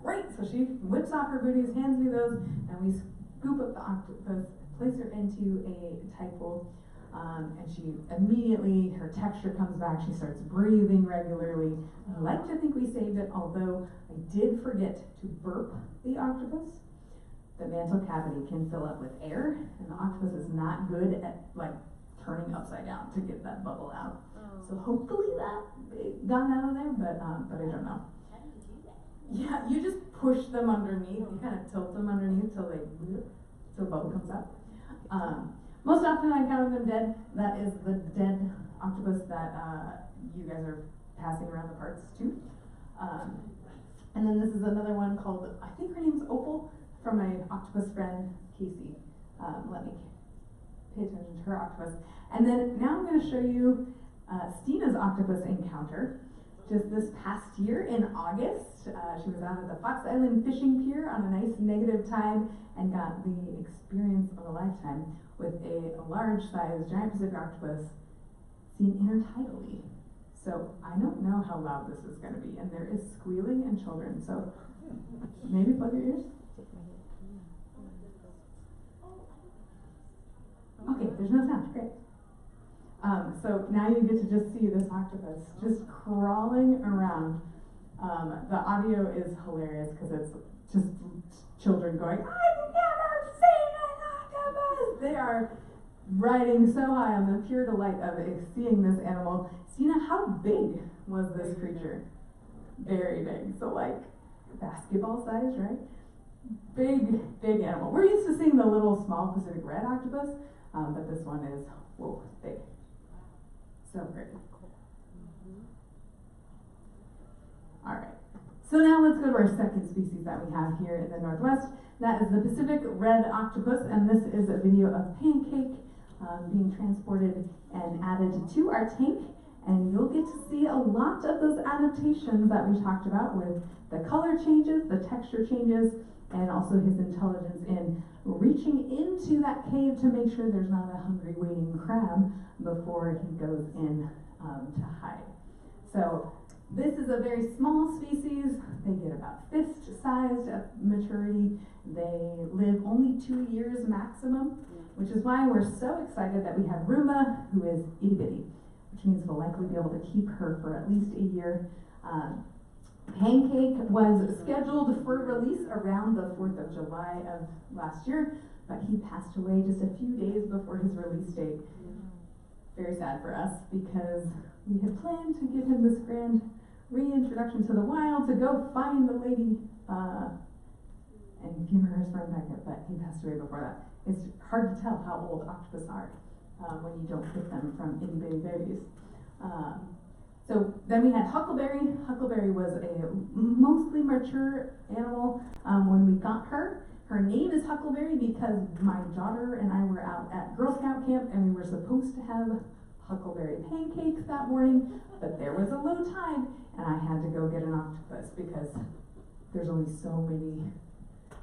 Great, so she whips off her booties, hands me those, and we scoop up the octopus, place her into a tide pool, and she immediately, her texture comes back, she starts breathing regularly. I like to think we saved it, although I did forget to burp the octopus. The mantle cavity can fill up with air, and the octopus is not good at like turning upside down to get that bubble out. So hopefully that got out of there, but I don't know. How do you do that? Yeah, you just push them underneath. You kind of tilt them underneath till the bubble comes out. Most often I encounter them dead. That is the dead octopus that you guys are passing around the parts too. And then this is another one called, I think her name's Opal, from my octopus friend, Casey. Let me pay attention to her octopus. And then now I'm going to show you Stina's octopus encounter. Just this past year in August, she was out at the Fox Island fishing pier on a nice negative tide and got the experience of a lifetime with a large-sized giant Pacific octopus seen intertidally. So I don't know how loud this is going to be, and there is squealing and children, so maybe plug your ears. Okay, there's no sound, great. So now you get to just see this octopus just crawling around. The audio is hilarious because it's just children going, I've never seen an octopus! They are riding so high on the pure delight of seeing this animal. Stina, how big was this creature? Very big, so like basketball size, right? Big, big animal. We're used to seeing the little small Pacific red octopus, but this one is, whoa, big. So great. All right. So now let's go to our second species that we have here in the Northwest. That is the Pacific red octopus, and this is a video of Pancake being transported and added to our tank. And you'll get to see a lot of those adaptations that we talked about with the color changes, the texture changes, and also his intelligence in reaching into that cave to make sure there's not a hungry waiting crab before he goes in to hide. So this is a very small species. They get about fist-sized at maturity. They live only 2 years maximum, which is why we're so excited that we have Roomba, who is itty-bitty, which means we'll likely be able to keep her for at least a year. Pancake was scheduled for release around the 4th of July of last year, but he passed away just a few days before his release date. Very sad for us because we had planned to give him this grand reintroduction to the wild, to go find the lady and give her her sperm packet, but he passed away before that. It's hard to tell how old octopus are when you don't get them from itty bitty babies. So then we had Huckleberry. Huckleberry was a mostly mature animal when we got her. Her name is Huckleberry because my daughter and I were out at Girl Scout camp and we were supposed to have huckleberry pancakes that morning, but there was a low tide and I had to go get an octopus because there's only so many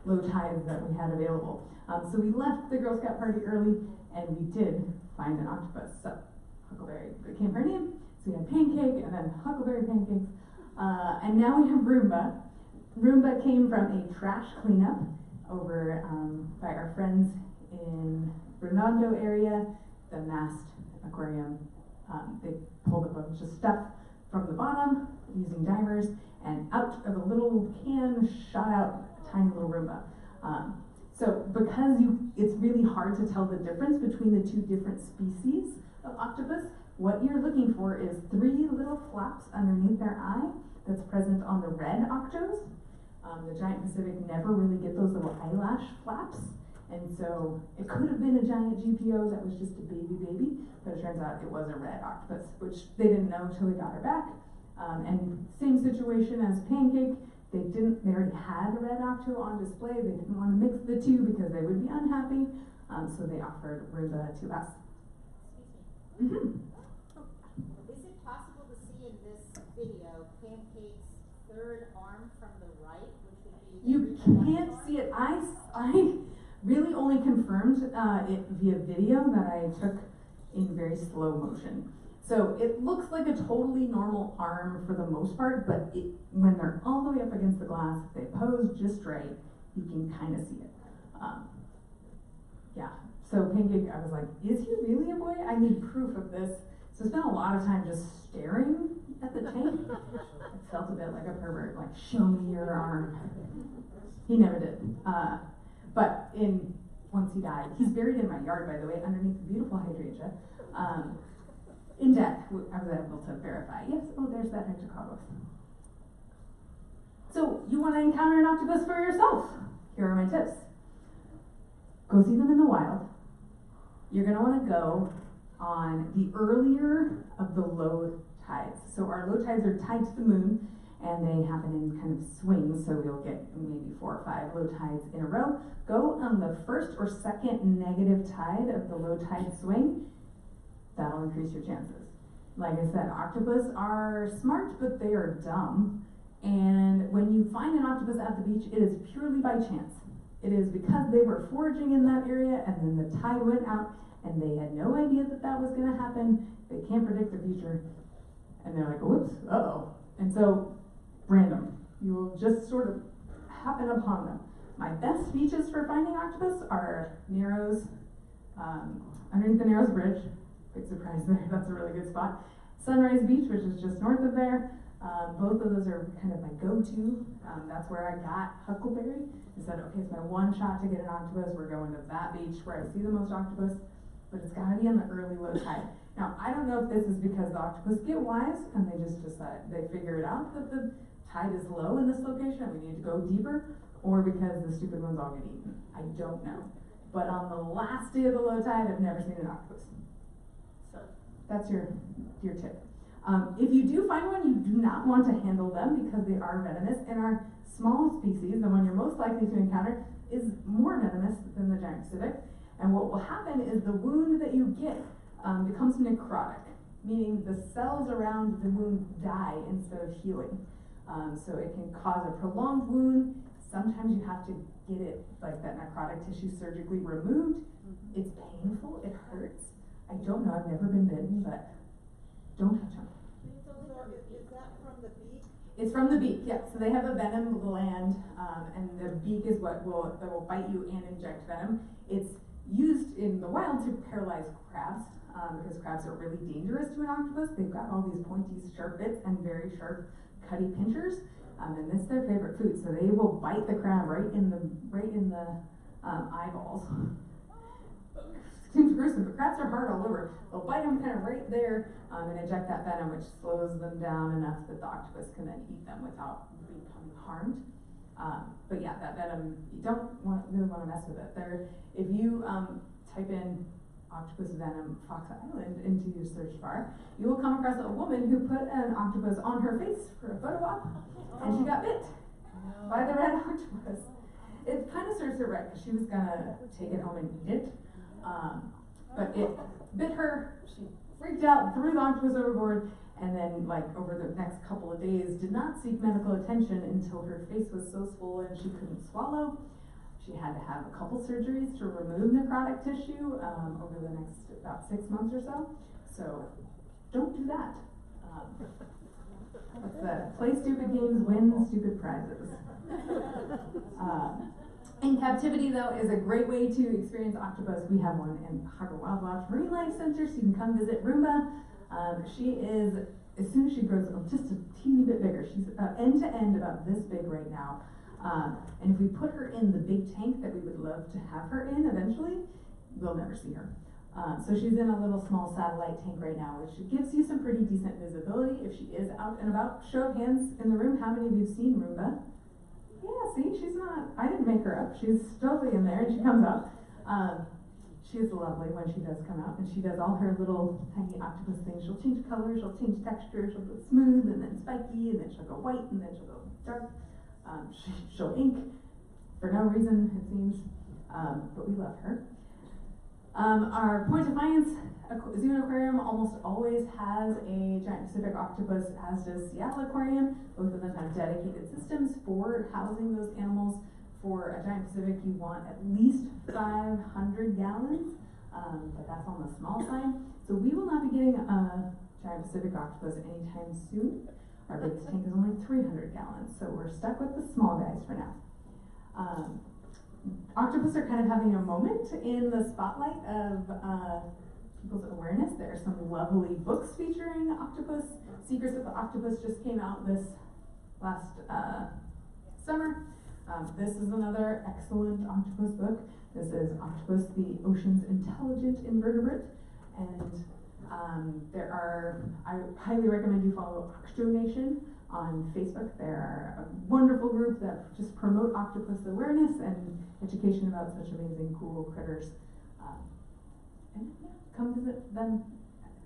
low tides that we had available. So we left the Girl Scout party early and we did find an octopus. So Huckleberry became her name. So we had Pancake and then Huckleberry pancakes. And now we have Roomba. Roomba came from a trash cleanup over by our friends in Redondo area, the Mast Aquarium. They pulled a bunch of stuff from the bottom using divers, and out of a little can shot out a tiny little Roomba. So because it's really hard to tell the difference between the two different species of octopus, what you're looking for is 3 little flaps underneath their eye that's present on the red octos. The giant Pacific never really get those little eyelash flaps, and so it could have been a giant GPO that was just a baby, but it turns out it was a red octopus, which they didn't know until we got her back. And same situation as Pancake. They already had a red octo on display. They didn't want to mix the two because they would be unhappy. So they offered Roomba to us. Excuse me. Is it possible to see in this video Pancake's third arm from the right, which would be You can't see it. I really only confirmed it via video that I took in very slow motion. So it looks like a totally normal arm for the most part, but when they're all the way up against the glass, if they pose just right, you can kind of see it. Yeah. So Pancake, I was like, is he really a boy? I need proof of this. So I spent a lot of time just staring at the tank. I felt a bit like a pervert, like, show me your arm. He never did. But once he died, he's buried in my yard, by the way, underneath the beautiful hydrangea. In death, I was able to verify. Yes, oh, there's that Octopus. So, you want to encounter an octopus for yourself. Here are my tips. Go see them in the wild. You're going to want to go on the earlier of the low tides. So our low tides are tied to the moon, and they happen in kind of swings, so you'll get maybe 4 or 5 low tides in a row. Go on the first or second negative tide of the low tide swing. That'll increase your chances. Like I said, octopus are smart, but they are dumb. And when you find an octopus at the beach, it is purely by chance. It is because they were foraging in that area, and then the tide went out, and they had no idea that that was going to happen. They can't predict the future. And they're like, whoops, uh-oh. And so, random. You will just sort of happen upon them. My best beaches for finding octopus are Narrows, underneath the Narrows Bridge. Big surprise there, that's a really good spot. Sunrise Beach, which is just north of there. Both of those are kind of my go-to. That's where I got Huckleberry. I said, okay, it's my one shot to get an octopus. We're going to that beach where I see the most octopus, but it's gotta be on the early low tide. Now, I don't know if this is because the octopus get wise and they just decide, they figure it out that the tide is low in this location and we need to go deeper, or because the stupid ones all get eaten. I don't know. But on the last day of the low tide, I've never seen an octopus. So that's your tip. If you do find one, you do not want to handle them because they are venomous, and our small species, the one you're most likely to encounter, is more venomous than the giant civet. And what will happen is the wound that you get becomes necrotic, meaning the cells around the wound die instead of healing. So it can cause a prolonged wound. Sometimes you have to get it, like that necrotic tissue, surgically removed. It's painful, it hurts. I don't know, I've never been bitten, but don't touch them. Is that from the beak? It's from the beak, yeah. So they have a venom gland, and the beak is what will bite you and inject venom. It's used in the wild to paralyze crabs, because crabs are really dangerous to an octopus. They've got all these pointy, sharp bits and very sharp, cutty pinchers, and this is their favorite food. So they will bite the crab right in the eyeballs. Seems gruesome, but crabs are hard all over. They'll bite them kind of right there and inject that venom, which slows them down enough that the octopus can then eat them without becoming harmed. But yeah, that venom, you don't really want to mess with it. If you type in octopus venom Fox Island into your search bar, you will come across a woman who put an octopus on her face for a photo op, and she got bit by the red octopus. It kind of serves her right, because she was gonna take it home and eat it. But it bit her, she freaked out, threw the octopus overboard, and then, like, over the next couple of days, did not seek medical attention until her face was so swollen she couldn't swallow. She had to have a couple surgeries to remove necrotic tissue over the next about 6 months or so. So, don't do that. Play stupid games, win stupid prizes. In captivity, though, is a great way to experience octopus. We have one in Harbor Wildlife Marine Life Center, so you can come visit Roomba. She is, as soon as she grows up, just a teeny bit bigger. She's end to end about this big right now. And if we put her in the big tank that we would love to have her in eventually, we'll never see her. So she's in a little small satellite tank right now, which gives you some pretty decent visibility if she is out and about. Show of hands in the room, how many of you have seen Roomba? Yeah, see, she's not, I didn't make her up. She's totally in there, and she comes up. She is lovely when she does come out, and she does all her little tiny octopus things. She'll change color, she'll change texture, she'll go smooth, and then spiky, and then she'll go white, and then she'll go dark. She'll ink for no reason, it seems, but we love her. Our Point Defiance Zoo and Aquarium almost always has a giant Pacific octopus, as does Seattle Aquarium. Both of them have dedicated systems for housing those animals. For a giant Pacific, you want at least 500 gallons, but that's on the small side. So we will not be getting a giant Pacific octopus anytime soon. Our biggest tank is only 300 gallons, so we're stuck with the small guys for now. Octopus are kind of having a moment in the spotlight of people's awareness. There are some lovely books featuring octopus. Secrets of the Octopus just came out this last summer. This is another excellent octopus book. This is Octopus, the Ocean's Intelligent Invertebrate. And I highly recommend you follow Octonation on Facebook. They're a wonderful group that just promote octopus awareness and education about such amazing, cool critters. And yeah, come visit them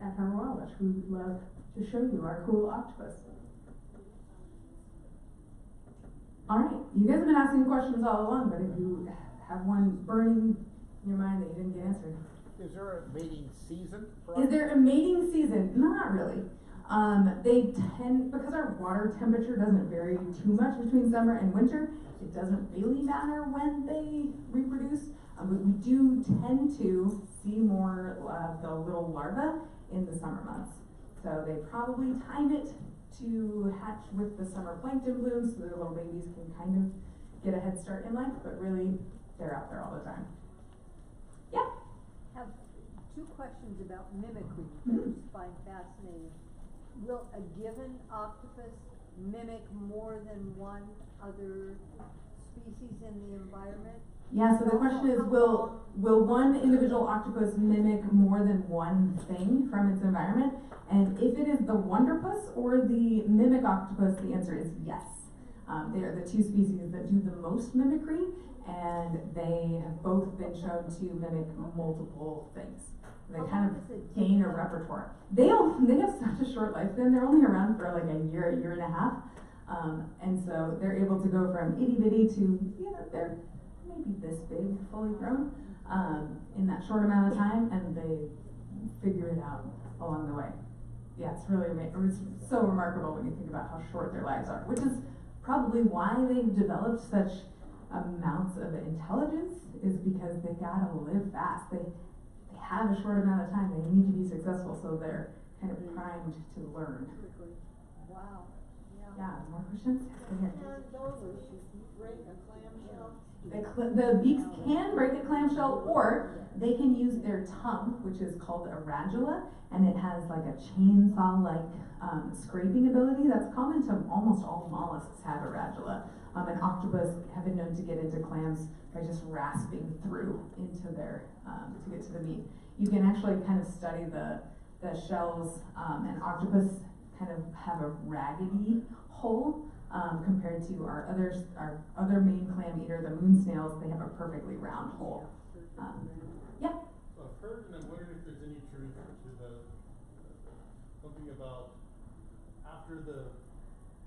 at our Wabash. We would love to show you our cool octopus. Alright, you guys have been asking questions all along, but if you have one burning in your mind that you didn't get answered. Is there a mating season? Is there a mating season? Not really. They tend, because our water temperature doesn't vary too much between summer and winter, it doesn't really matter when they reproduce. But we do tend to see more of the little larvae in the summer months. So they probably time it to hatch with the summer plankton blooms so the little babies can kind of get a head start in life, but really they're out there all the time. Yeah? Have two questions about mimicry that I find fascinating. Will a given octopus mimic more than one other species in the environment? Yeah, so the question is, will one individual octopus mimic more than one thing from its environment? And if it is the wonderpus or the mimic octopus, the answer is yes. They are the two species that do the most mimicry, and they have both been shown to mimic multiple things. They kind of gain a repertoire. They have such a short lifespan. They're only around for like a year and a half. And so they're able to go from itty bitty to, they're maybe this big, fully grown, in that short amount of time, and they figure it out along the way. Yeah, it's really amazing. It's so remarkable when you think about how short their lives are, which is probably why they've developed such amounts of intelligence, is because they gotta live fast. They have a short amount of time. They need to be successful, so they're kind of primed to learn. Wow. Yeah, more questions? Yes, Those break a clamshell? the beaks can break a clamshell, or they can use their tongue, which is called a radula, and it has like a chainsaw-like scraping ability that's common to almost all mollusks have a radula. And octopus have been known to get into clams by just rasping through into their, to get to the meat. You can actually kind of study the shells, and octopus kind of have a raggedy hole, compared to our other main clam eater, the moon snails. They have a perfectly round hole. Yeah? So I've heard, and I'm wondering if there's any truth to something about after the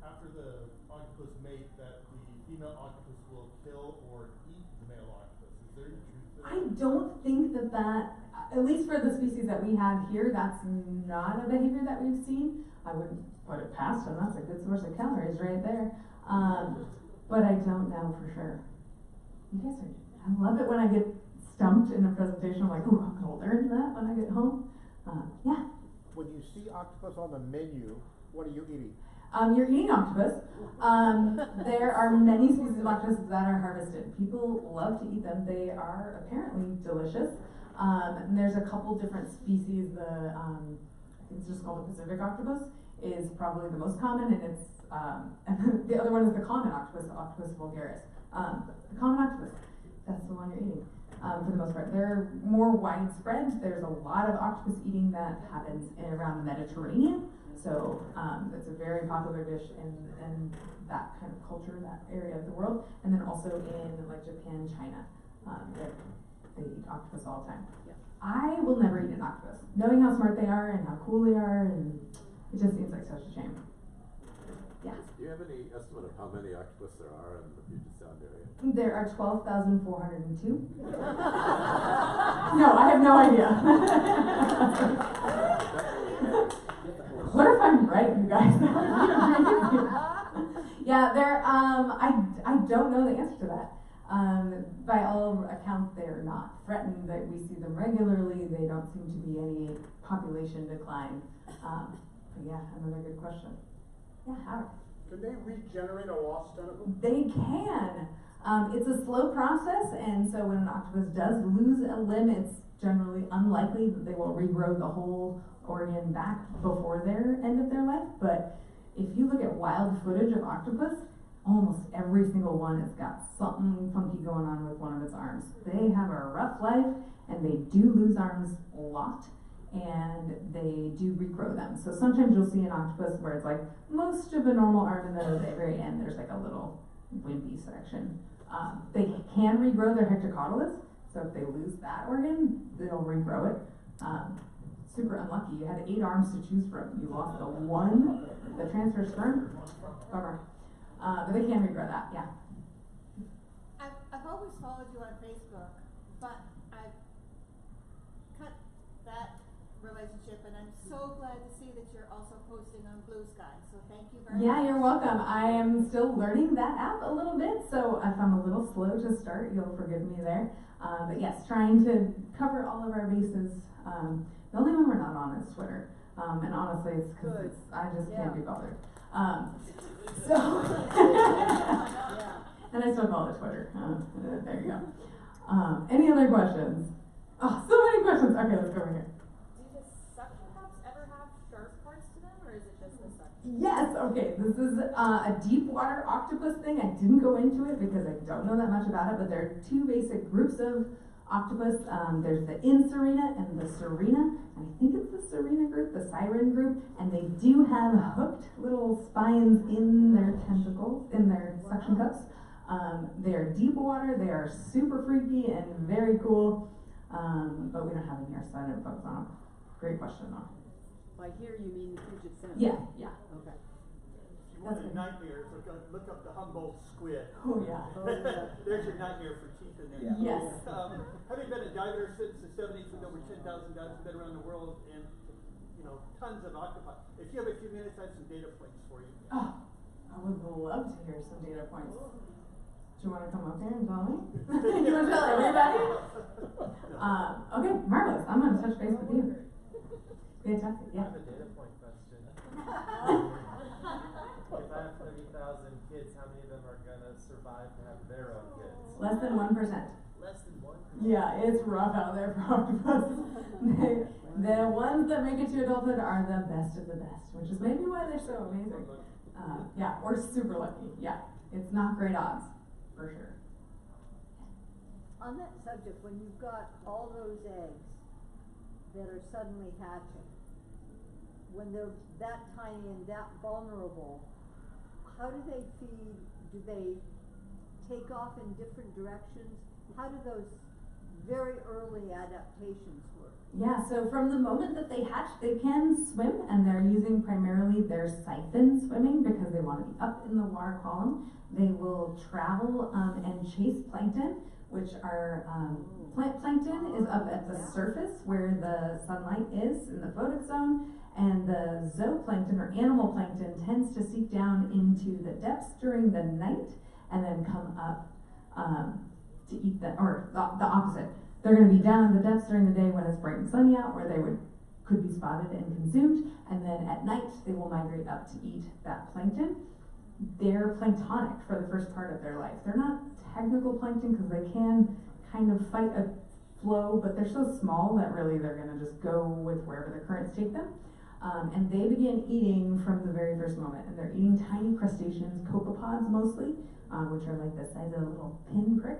octopus mate, that the female octopus will kill or eat the male octopus. Is there any truth to that? I don't think that, at least for the species that we have here, that's not a behavior that we've seen. I wouldn't put it past them. That's a good source of calories right there. But I don't know for sure. You guys I love it when I get stumped in a presentation. I'm like, ooh, I'm gonna learn that when I get home. Yeah? When you see octopus on the menu, what are you eating? You're eating octopus. There are many species of octopus that are harvested. People love to eat them. They are apparently delicious. And there's a couple different species. It's just called the Pacific octopus, is probably the most common, and it's and the other one is the common octopus, the Octopus vulgaris. The common octopus, that's the one you're eating. For the most part, they're more widespread. There's a lot of octopus eating that happens around the Mediterranean, so it's a very popular dish in that kind of culture, that area of the world, and then also in like Japan, China, they eat octopus all the time. Yeah. I will never eat an octopus. Knowing how smart they are and how cool they are, and it just seems like such a shame. Yeah. Do you have any estimate of how many octopus there are in the Puget Sound area? There are 12,402. No, I have no idea. What if I'm right, you guys? Yeah, I don't know the answer to that. By all accounts, they are not threatened. That we see them regularly. They don't seem to be any population decline. But yeah, another good question. Yeah, Howard. Can they regenerate a lost tentacle? They can. It's a slow process, and so when an octopus does lose a limb, it's generally unlikely that they will regrow the whole organ back before their end of their life. But if you look at wild footage of octopus, almost every single one has got something funky going on with one of its arms. They have a rough life, and they do lose arms a lot, and they do regrow them. So sometimes you'll see an octopus where it's like most of a normal arm, and then at the very end there's like a little wimpy section. They can regrow their hectocotylus, so if they lose that organ, they'll regrow it. Super unlucky. You had 8 arms to choose from. You lost the one, the transfer sperm. Bummer. But they can regrow that, yeah. I've always followed you on Facebook, but I've cut that relationship, and I'm so glad to see that you're also posting on Blue Sky, so thank you very much. Yeah, you're welcome. I am still learning that app a little bit, so if I'm a little slow to start, you'll forgive me there. But yes, trying to cover all of our bases. The only one we're not on is Twitter. And honestly, it's because I just can't be bothered. So, and I still call it Twitter. There you go. Any other questions? Oh, so many questions. Okay, let's go over here. Do the suction cups ever have sharp parts to them, or is it just the suction? Yes, okay, this is a deep water octopus thing. I didn't go into it because I don't know that much about it, but there are 2 basic groups of octopus. There's the Insurina and the Serena, and I think it's the Serena group, the Siren group, and they do have hooked little spines in their tentacles, in their suction cups. They are deep water, they are super freaky and very cool, but we don't have them here, so I didn't focus on them. Great question though. By here you mean the Puget Sound? Yeah, yeah. Okay. If you want a nightmare, look up the Humboldt squid. Oh yeah. There's your nightmare for teeth in there. Yeah. Yes. Having been a diver since the 70s with over 10,000 dives, I've been around the world and, tons of octopi. If you have a few minutes, I have some data points for you. Oh, I would love to hear some data points. Do you want to come up here and tell me? You want to tell everybody? Okay, marvelous. I'm going to touch base with you. Fantastic, yeah. I have a data point question. If I have 30,000 kids, how many of them are going to survive to have their own kids? Less than 1%. Less than 1%? Yeah, it's rough out there for octopus. The ones that make it to adulthood are the best of the best, which is maybe why they're so amazing. Yeah, we're super lucky. Yeah, it's not great odds, for sure. On that subject, when you've got all those eggs that are suddenly hatching, when they're that tiny and that vulnerable, how do they feed? Do they take off in different directions? How do those very early adaptations work? Yeah, so from the moment that they hatch, they can swim, and they're using primarily their siphon swimming because they want to be up in the water column. They will travel and chase plankton, which are plant plankton is up at the surface where the sunlight is in the photic zone, and the zooplankton or animal plankton tends to seep down into the depths during the night and then come up to eat them, or the opposite. They're going to be down in the depths during the day when it's bright and sunny out, where they could be spotted and consumed, and then at night they will migrate up to eat that plankton. They're planktonic for the first part of their life. They're not technical plankton because they can kind of fight a flow, but they're so small that really they're going to just go with wherever the currents take them. And they begin eating from the very first moment, and they're eating tiny crustaceans, copepods mostly, which are like the size of a little pinprick.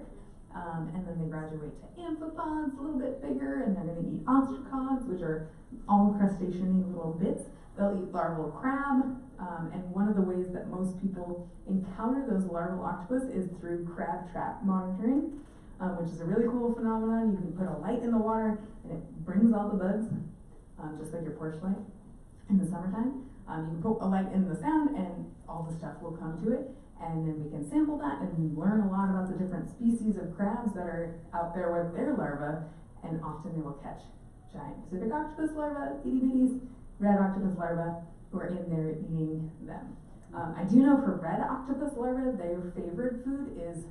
And then they graduate to amphipods, a little bit bigger, and they're going to eat ostracods, which are all crustacean-y little bits. They'll eat larval crab, and one of the ways that most people encounter those larval octopus is through crab trap monitoring. which is a really cool phenomenon. You can put a light in the water and it brings all the bugs, just like your porch light in the summertime. You can put a light in the sound and all the stuff will come to it. And then we can sample that and learn a lot about the different species of crabs that are out there with their larvae. And often they will catch giant Pacific octopus larvae, itty bitties, red octopus larvae, who are in there eating them. I do know for red octopus larvae, their favorite food is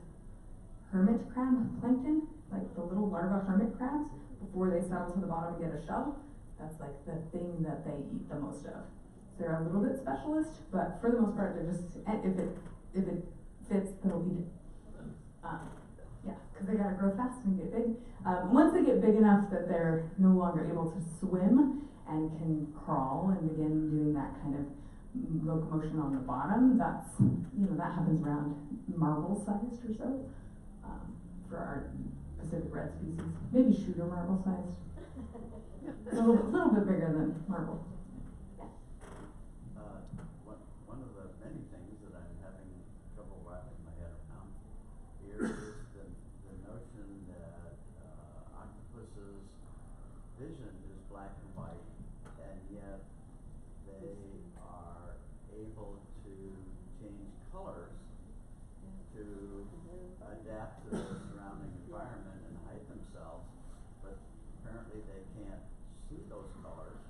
hermit crab plankton, like the little larva hermit crabs, before they settle to the bottom and get a shell. That's like the thing that they eat the most of. They're a little bit specialist, but for the most part, they're just, if it fits, they'll eat it. Yeah, because they gotta grow fast and get big. Once they get big enough that they're no longer able to swim and can crawl and begin doing that kind of locomotion on the bottom, that's, that happens around marble sized or so, for our Pacific red species. Maybe shooter marble sized. A little bit bigger than marble. One of the many things that I'm having trouble wrapping my head around here is the notion that octopus's vision is black and white, and yet they are able to change colors to adapt to their surrounding environment and hide themselves, but apparently they can't see those colors.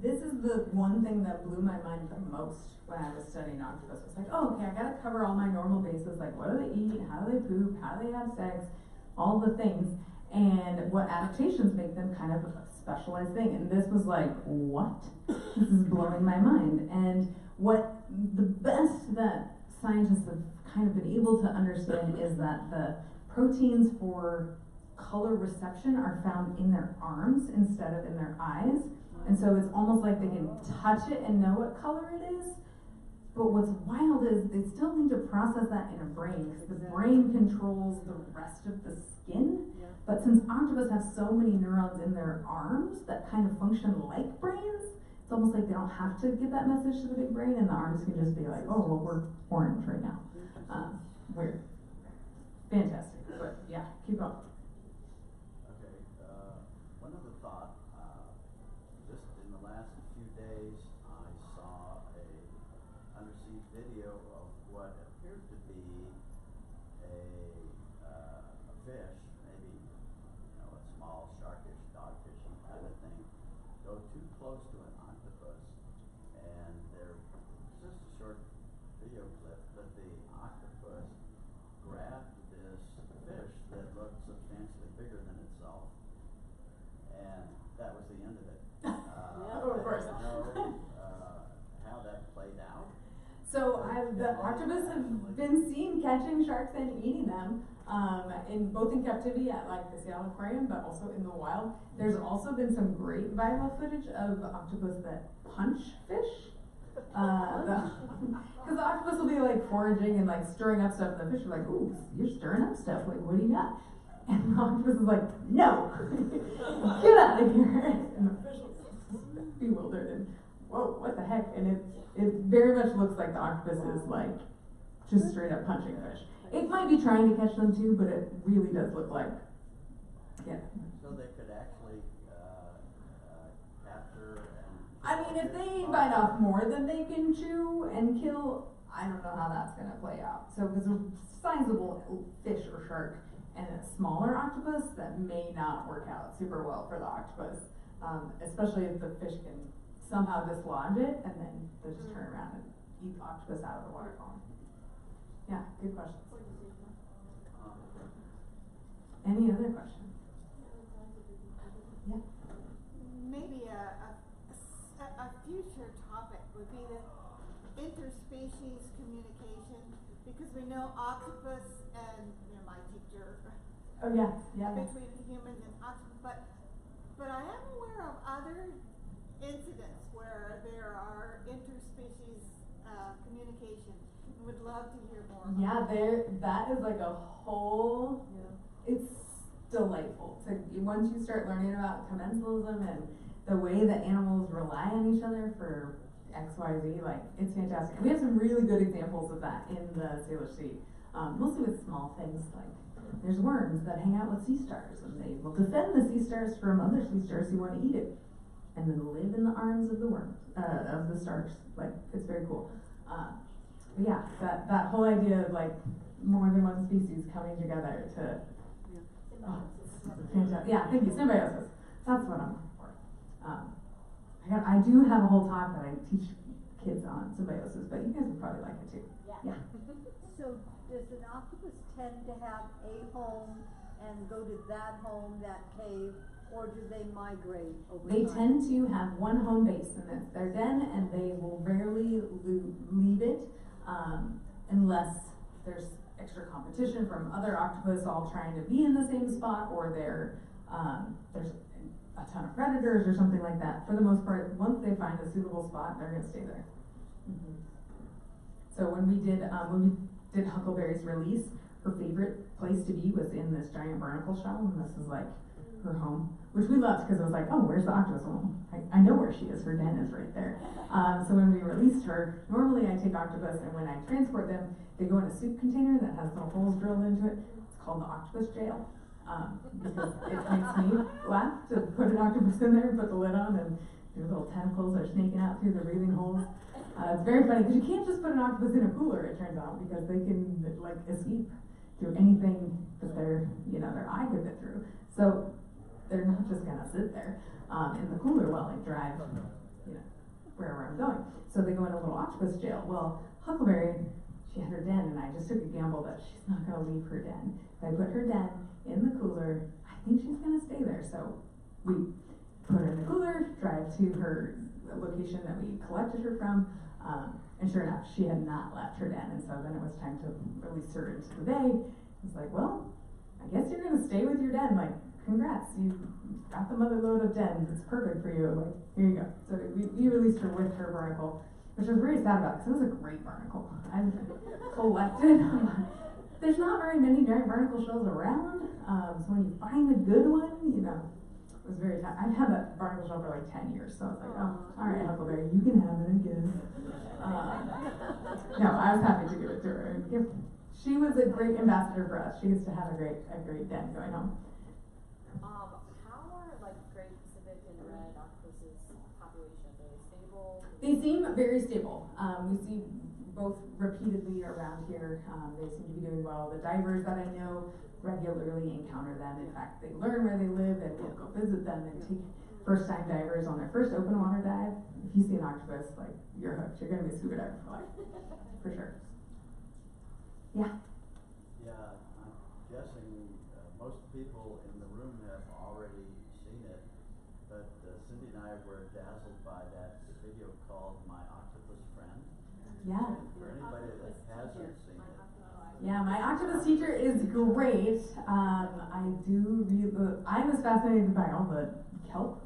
This is the one thing that blew my mind the most when I was studying octopus. It's like, oh, okay, I gotta cover all my normal bases, like what do they eat, how do they poop, how do they have sex, all the things, and what adaptations make them kind of a specialized thing. And this was like, what? This is blowing my mind. And what the best that scientists have kind of been able to understand is that the proteins for color reception are found in their arms instead of in their eyes. And so it's almost like they can touch it and know what color it is. But what's wild is they still need to process that in a brain, because the brain controls the rest of the skin. Yeah. But since octopus have so many neurons in their arms that kind of function like brains, it's almost like they don't have to get that message to the big brain, and the arms can just be like, oh, well, we're orange right now. Weird. Fantastic. But yeah, keep going. Okay, one other thought. Just in the last few days, I saw a undersea video of what appeared to be a fish, maybe a small sharkish, dogfishy kind of thing, go too close to an octopus, and there's just a short video clip, but the octopus grabbed this fish that looked substantially bigger than itself, and that was the end of it. Of course. I don't know how that played out. So the octopus have been seen catching sharks and eating them, both in captivity at like the Seattle Aquarium, but also in the wild. There's also been some great viral footage of octopus that punch fish. Because the octopus will be like foraging and like stirring up stuff, and the fish are like, ooh, you're stirring up stuff, like what do you got? And the octopus is like, no, get out of here. And the fish was bewildered and, whoa, what the heck? And it very much looks like the octopus is like just straight up punching fish. It might be trying to catch them too, but it really does look like, yeah. So they could actually capture and... I mean, if they bite off more than they can chew and kill, I don't know how that's going to play out. So, because a sizable fish or shark and a smaller octopus, that may not work out super well for the octopus, especially if the fish can somehow dislodge it and then they just turn around and eat the octopus out of the water column. Yeah, good questions. Any other questions? Yeah. Maybe a future topic would be the interspecies communication, because we know octopus and my teacher. Oh yeah, yeah. Between humans and octopus, but I am aware of other incidents where there are interspecies communication. Would love to hear more. Yeah, that is like a whole. Yeah. It's delightful. So once you start learning about commensalism and the way that animals rely on each other for X, Y, Z, like it's fantastic. We have some really good examples of that in the Salish Sea. mostly with small things like there's worms that hang out with sea stars, and they will defend the sea stars from other sea stars who want to eat it, and then live in the arms of the worms, of the stars. Like, it's very cool. But yeah, that whole idea of like more than one species coming together to, fantastic. Yeah, thank you, symbiosis. That's what I'm looking for. I do have a whole talk that I teach kids on symbiosis, but you guys would probably like it too. Yeah. So does an octopus tend to have a home and go to that home, that cave, or do they migrate over They time? tend to have one home base, and that's their den, and they will rarely leave it unless there's extra competition from other octopus all trying to be in the same spot, or there's a ton of predators or something like that. For the most part, once they find a suitable spot, they're gonna stay there. So when we did Huckleberry's release, her favorite place to be was in this giant barnacle shell, and this is like her home, which we loved because it was like, oh, where's the octopus home? I know where she is. Her den is right there. So when we released her, normally I take octopus, and when I transport them, they go in a soup container that has little holes drilled into it. It's called the octopus jail, because it makes me laugh to put an octopus in there, put the lid on, and their little tentacles are snaking out through the breathing holes. It's very funny because you can't just put an octopus in a cooler, it turns out, because they can like escape through anything that their eye could fit through. So they're not just gonna sit there in the cooler while I drive, wherever I'm going. So they go in a little octopus jail. Well, Huckleberry, she had her den, and I just took a gamble that she's not gonna leave her den. If I put her den in the cooler, I think she's gonna stay there. So we put her in the cooler, drive to her location that we collected her from, and sure enough, she had not left her den, and so then it was time to release her into the bay. It's like, well, I guess you're gonna stay with your den. Like, congrats, you got the mother load of dens. It's perfect for you. Like, here you go. So we released her with her barnacle, which I was very sad about because it was a great barnacle. I've collected. There's not very many giant barnacle shells around, so when you find a good one, it was very sad. I've had that barnacle shell for like 10 years, so I was like, oh, all right, Huckleberry, you can have it again. No, I was happy to give it to her. She was a great ambassador for us. She gets to have a great den going home. How are Great Pacific and red octopus's populations? Are they stable? They seem very stable. We see both repeatedly around here. They seem to be doing well. The divers that I know regularly encounter them. In fact, they learn where they live, and we'll go visit them and take first-time divers on their first open water dive. If you see an octopus, you're hooked. You're gonna be a scuba diver for life, for sure. Yeah. Yeah, I'm guessing most people in the room have already seen it, but Cindy and I were dazzled by that video called My Octopus Friend. Yeah. And for anybody that hasn't seen it. Yeah, my octopus teacher is great. I was fascinated by all the kelp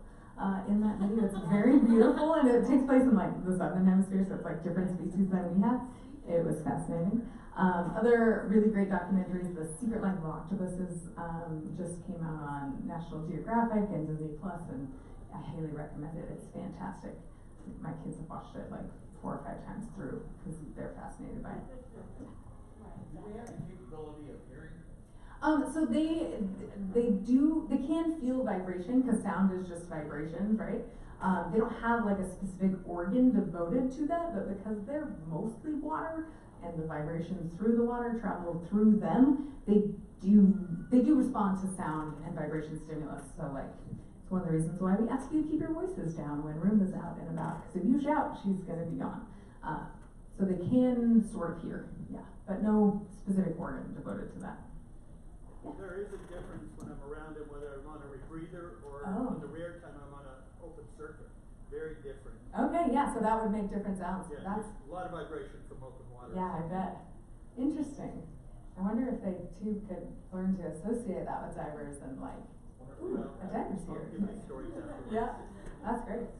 in that video. It's very beautiful, and it takes place in the southern hemisphere, so it's different species than we have. It was fascinating. Other really great documentaries, The Secret Life of Octopuses, just came out on National Geographic and Disney Plus, and I highly recommend it. It's fantastic. My kids have watched it 4 or 5 times through because they're fascinated by it. Do they have the capability of hearing? So they can feel vibration because sound is just vibrations, right? They don't have a specific organ devoted to that, but because they're mostly water and the vibrations through the water travel through them, they do respond to sound and vibration stimulus. So it's one of the reasons why we ask you to keep your voices down when Room is out and about, because if you shout, she's gonna be gone. So they can sort of hear, yeah, but no specific organ devoted to that. Yeah. There is a difference when I'm around him, whether I'm on a rebreather or in the rare time I'm on an open circuit. Very different. Okay, yeah, so that would make different sounds. Yeah, That's a lot of vibration from open water. yeah, I bet. Interesting. I wonder if they too could learn to associate that with divers and ooh, a diver's here. Give me stories afterwards. Yeah, that's great.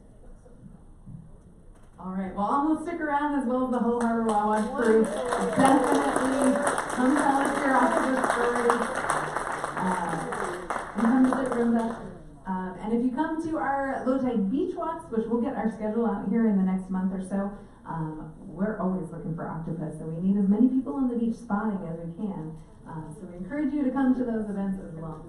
All right, well, I'm gonna stick around as well as the whole Harbor Wild Watch crew. Definitely come tell us your octopus stories. And come visit Roomba. And if you come come to our low tide beach walks, which we'll get our schedule out here in the next month or so. We're always looking for octopus, so we need as many people on the beach spotting as we can. So we encourage you to come to those events as well.